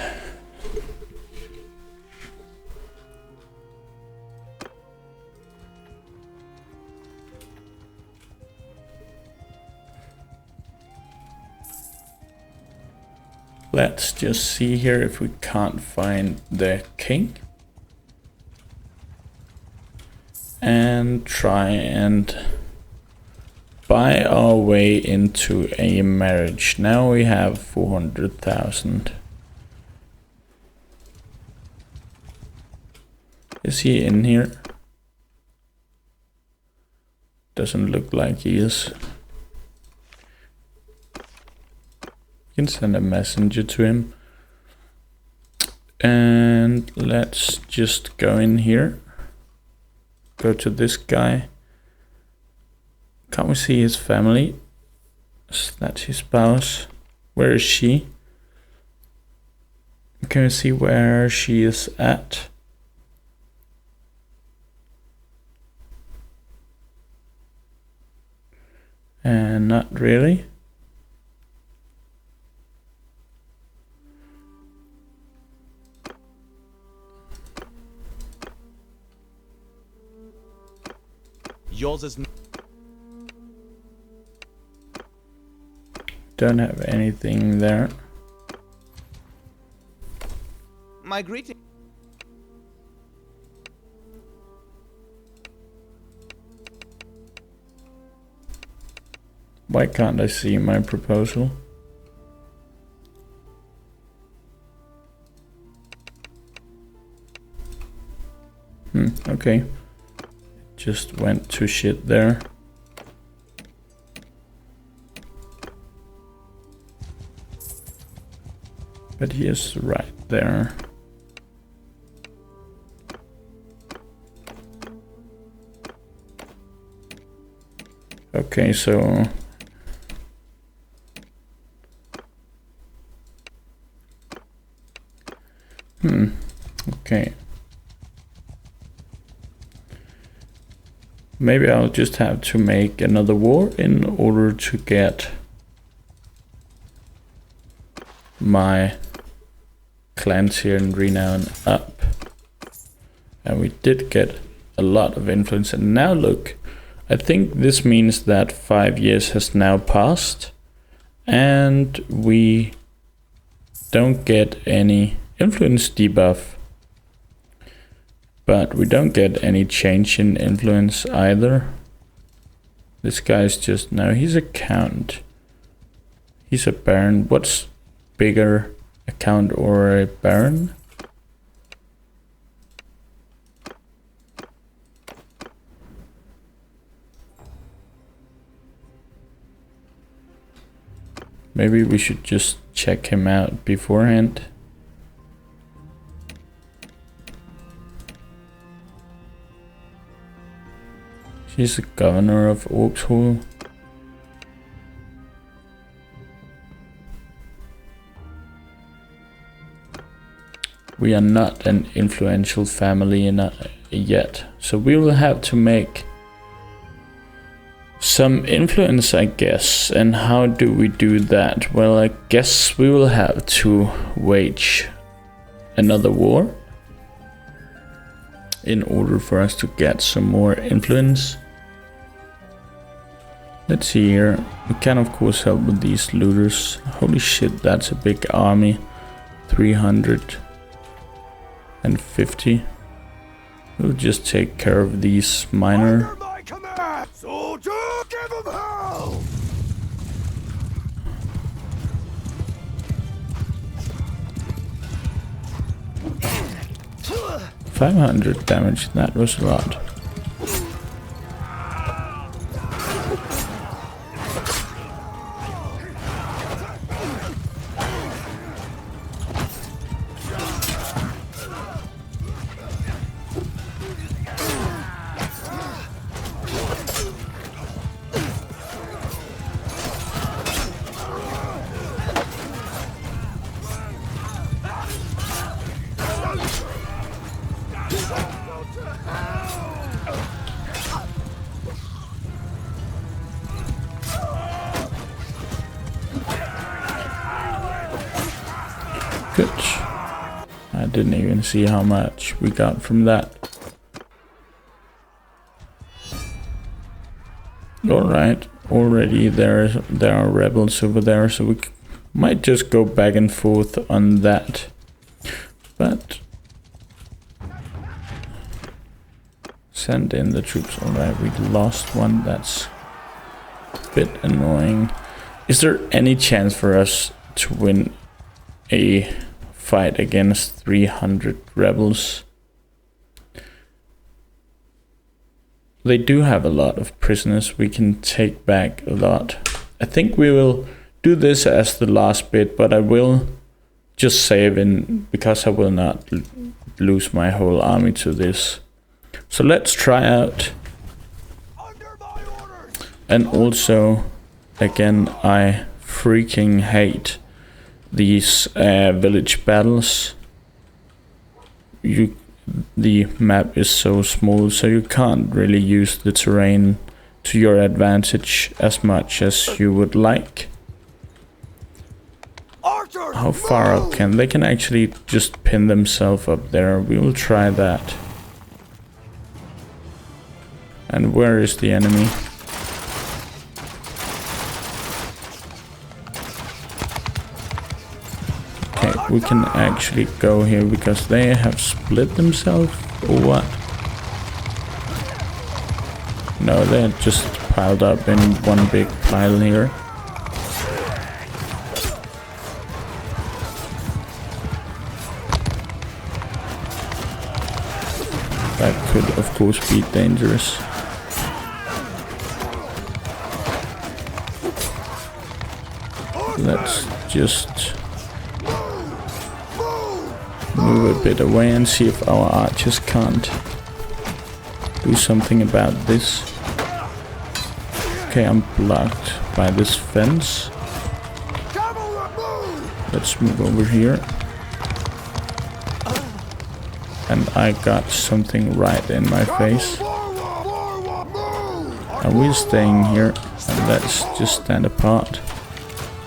Let's just see here if we can't find the king. And try and buy our way into a marriage. Now we have 400,000. Is he in here? Doesn't look like he is. Can send a messenger to him. And let's just go in here. Go to this guy. Can't we see his family? That's his spouse. Where is she? Can we see where she is at? And not really. Yours is. Don't have anything there. My greeting. Why can't I see my proposal? Okay. Just went to shit there. But he is right there. Okay, so okay. Maybe I'll just have to make another war in order to get my clans here in renown up. And we did get a lot of influence. And now look, I think this means that 5 years has now passed and we don't get any influence debuff. But we don't get any change in influence either. This guy's just, no, he's a count. He's a baron. What's bigger, a count or a baron? Maybe we should just check him out beforehand. He's the governor of Oakshall. We are not an influential family yet, so we will have to make some influence, I guess. And how do we do that? Well, I guess we will have to wage another war in order for us to get some more influence. Let's see here. We can of course help with these looters. Holy shit, that's a big army. 350. We'll just take care of these minor. Soldier, give him hell! 500 damage, that was a lot. Good. I didn't even see how much we got from that. Alright, already there are rebels over there, so we might just go back and forth on that. But send in the troops. Alright, we lost one. That's a bit annoying. Is there any chance for us to win a fight against 300 rebels? They do have a lot of prisoners. We can take back a lot. I think we will do this as the last bit, but I will just saving because I will not lose my whole army to this. So let's try out. And also, again, I freaking hate these village battles. The map is so small, so you can't really use the terrain to your advantage as much as you would like. How far up can they can actually just pin themselves up there? We will try that. And where is the enemy? Okay, we can actually go here because they have split themselves or what? No, they're just piled up in one big pile here. That could of course be dangerous. Let's just move a bit away and see if our archers can't do something about this. Okay, I'm blocked by this fence. Let's move over here. And I got something right in my face. Are we staying here? And let's just stand apart.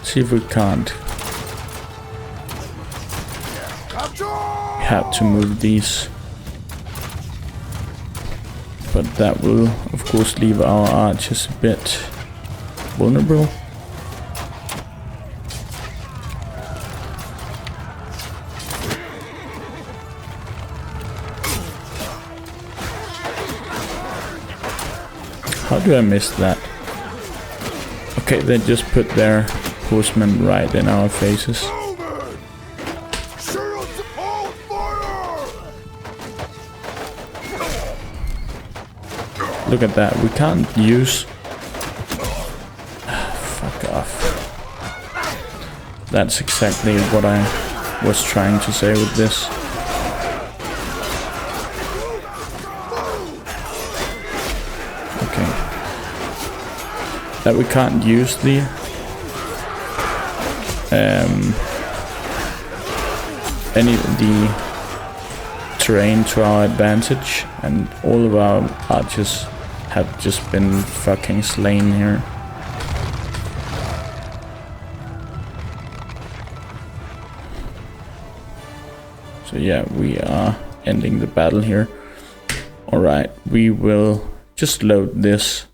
See if we can't. We have to move these. But that will of course leave our archers a bit vulnerable. How do I miss that? Okay, they just put their horsemen right in our faces. Look at that, we can't use... Fuck off. That's exactly what I was trying to say with this. Okay. That we can't use the... the terrain to our advantage, and all of our archers have just been fucking slain here. So yeah, we are ending the battle here. Alright, we will just load this.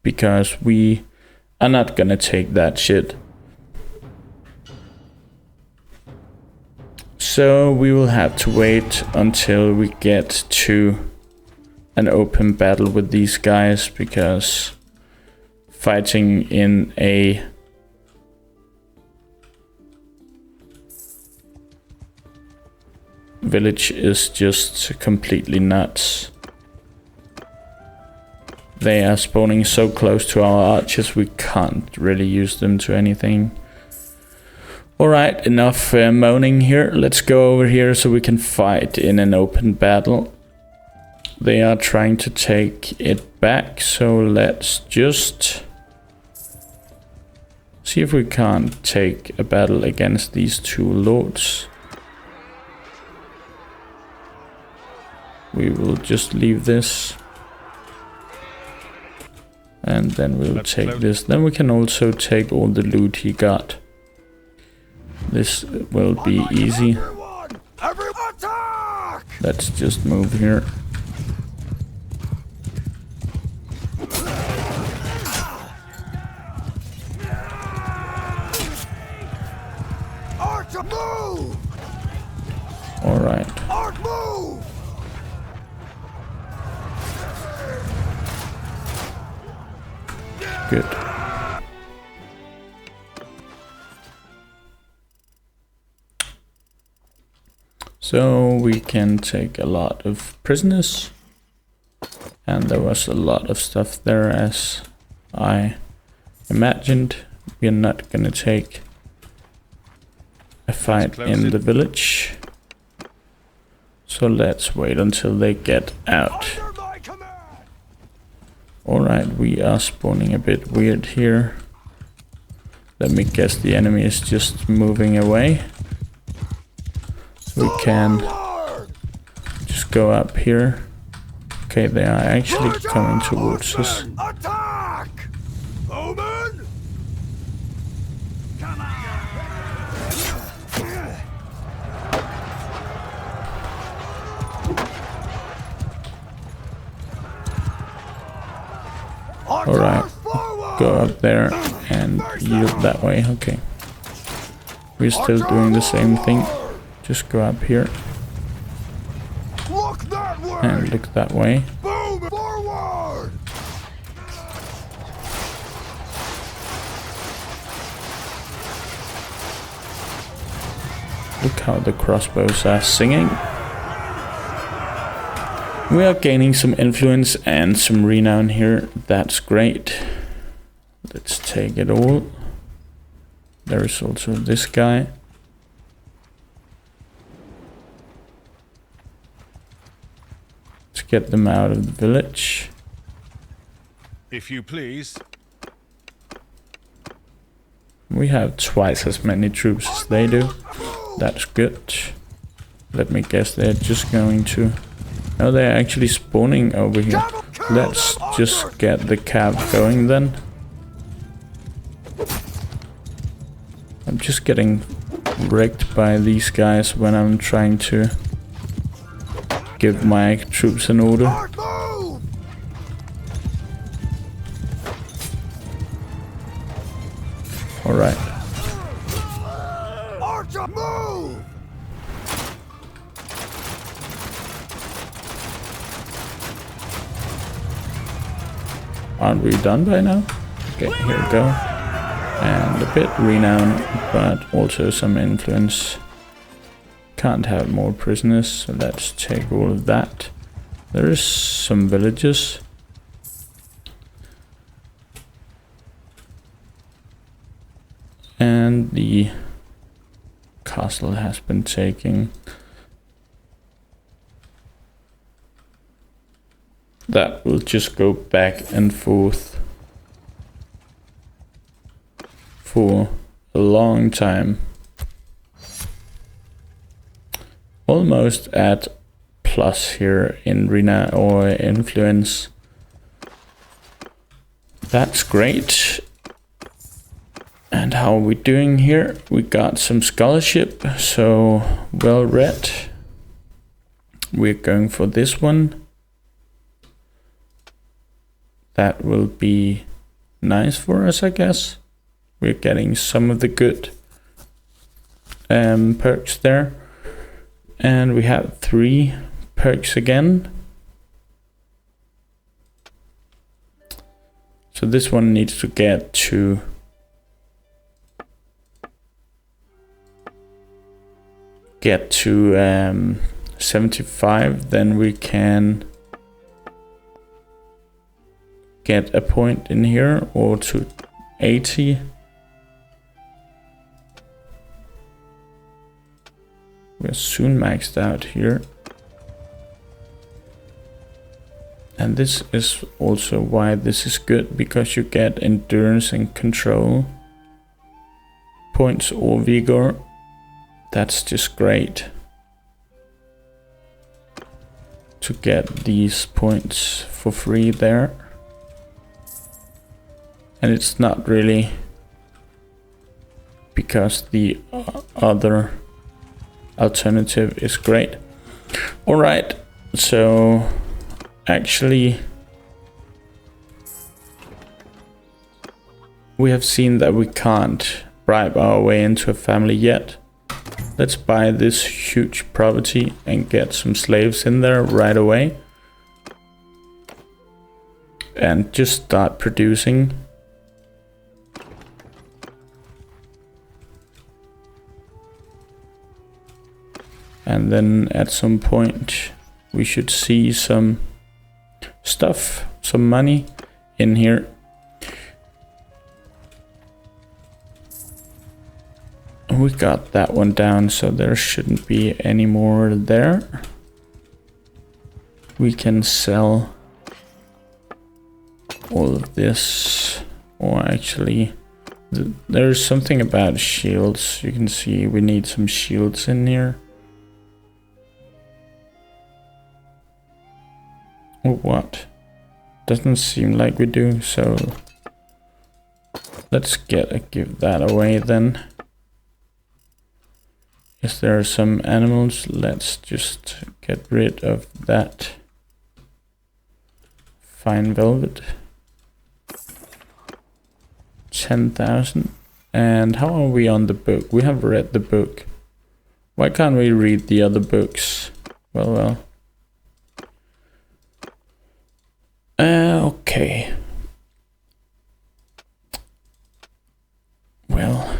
Because we are not gonna take that shit. So we will have to wait until we get to an open battle with these guys, because fighting in a village is just completely nuts. They are spawning so close to our archers, we can't really use them to anything. Alright, enough moaning here. Let's go over here so we can fight in an open battle. They are trying to take it back, so let's just see if we can't take a battle against these two lords. We will just leave this. And then we'll take this. Then we can also take all the loot he got. This will be easy. Let's just move here. All right. Good. So we can take a lot of prisoners, and there was a lot of stuff there as I imagined. We're not gonna take a fight in the village. So let's wait until they get out. Under my command! Alright, we are spawning a bit weird here. Let me guess the enemy is just moving away. We can just go up here. Okay, they are actually coming towards us. Attack! Bowman! Come on! Alright, go up there and yield that way. Okay. We're still doing the same thing. Just go up here Look that way! and look that way. Boom! Forward! Look how the crossbows are singing. We are gaining some influence and some renown here. That's great. Let's take it all. There is also this guy. Let's get them out of the village. If you please. We have twice as many troops as they do. That's good. Let me guess they're just going to... No, they're actually spawning over here. Let's just get the cab going then. I'm just getting wrecked by these guys when I'm trying to give my troops an order. Move! Alright. Archer, move! Aren't we done by now? Okay, here we go. And a bit renown, but also some influence. Can't have more prisoners, so let's take all of that. There is some villages. And the castle has been taken. That will just go back and forth for a long time. Almost at plus here in renown or influence. That's great. And how are we doing here? We got some scholarship, so well read. We're going for this one. That will be nice for us, I guess. We're getting some of the good perks there. And we have 3 perks again. So this one needs to get to 75, then we can get a point in here, or to 80. We're soon maxed out here. And this is also why this is good, because you get endurance and control points or vigor. That's just great to get these points for free there. And it's not really because the other alternative is great. Alright, so actually we have seen that we can't bribe our way into a family yet. Let's buy this huge property and get some slaves in there right away. And just start producing. And then at some point we should see some stuff, some money in here. We got that one down, so there shouldn't be any more there. We can sell all of this, or actually there's something about shields. You can see we need some shields in here. Or what? Doesn't seem like we do, so let's give that away then. Is there some animals? Let's just get rid of that. Fine velvet. 10,000. And how are we on the book? We have read the book. Why can't we read the other books? Well. Okay. Well.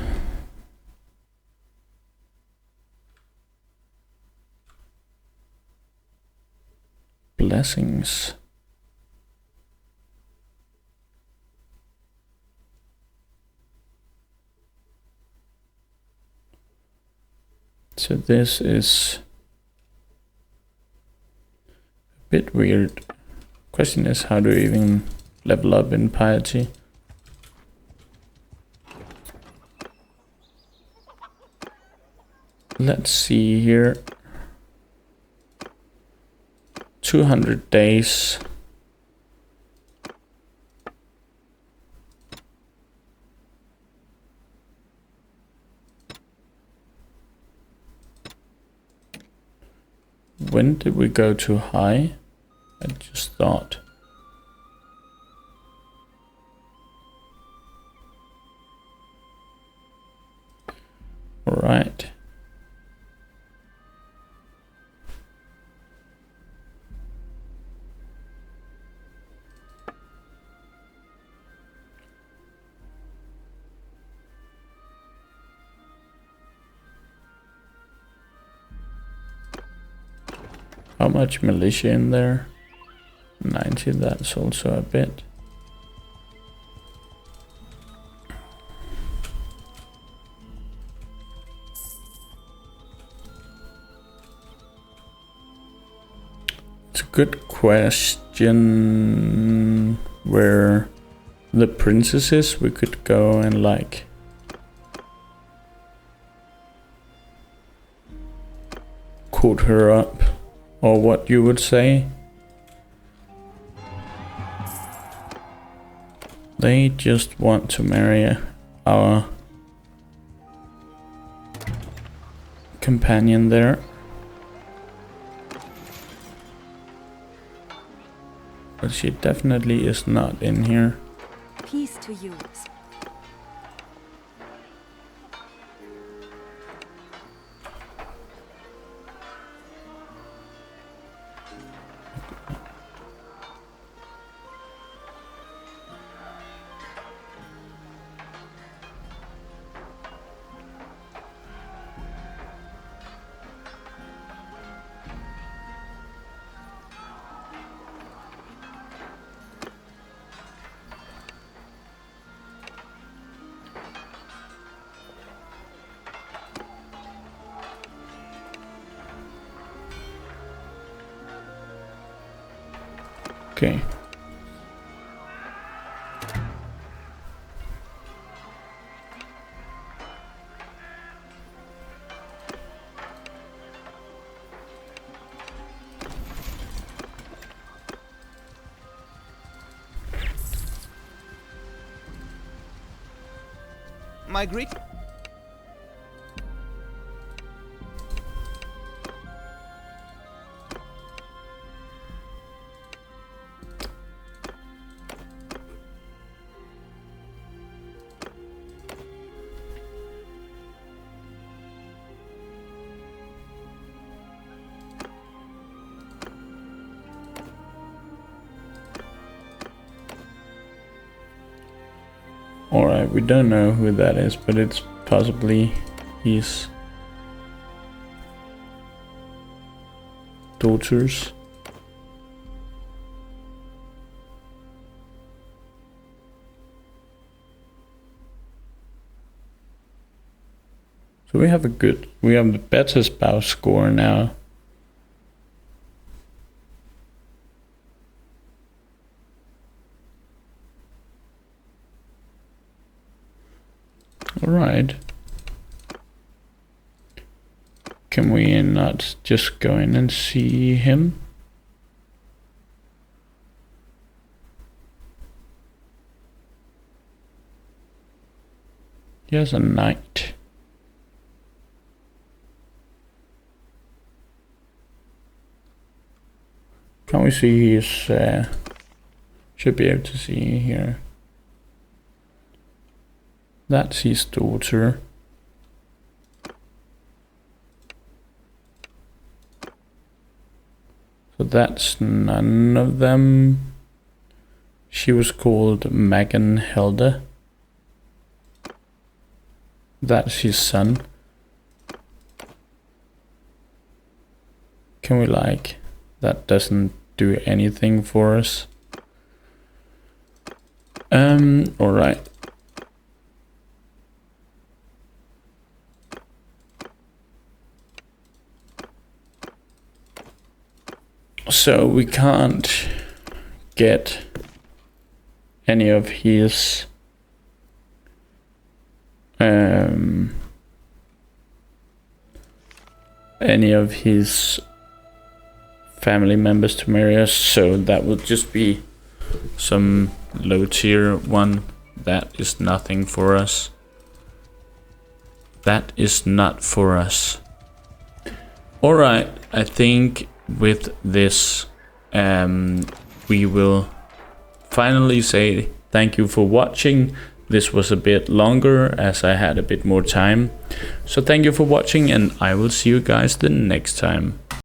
Blessings. So this is a bit weird. Question is, how do we even level up in piety? Let's see here. 200 days. When did we go too high? I just thought. All right. How much militia in there? 90, that's also a bit. It's a good question where the princess is. We could go and like court her up. Or what you would say. They just want to marry our companion there. But she definitely is not in here. Peace to you. Okay. My great. Alright, we don't know who that is, but it's possibly his daughters. So we have the better spouse score now. All right. Can we not just go in and see him? He has a knight. Can we see his, should be able to see here. That's his daughter. So that's none of them. She was called Magenhelde. That's his son. Can we like, that doesn't do anything for us. Alright. So we can't get any of his family members to marry us, so that would just be some low tier one. That is nothing for us. That is not for us. Alright, I think with this we will finally say thank you for watching. This was a bit longer as I had a bit more time. So thank you for watching, and I will see you guys the next time.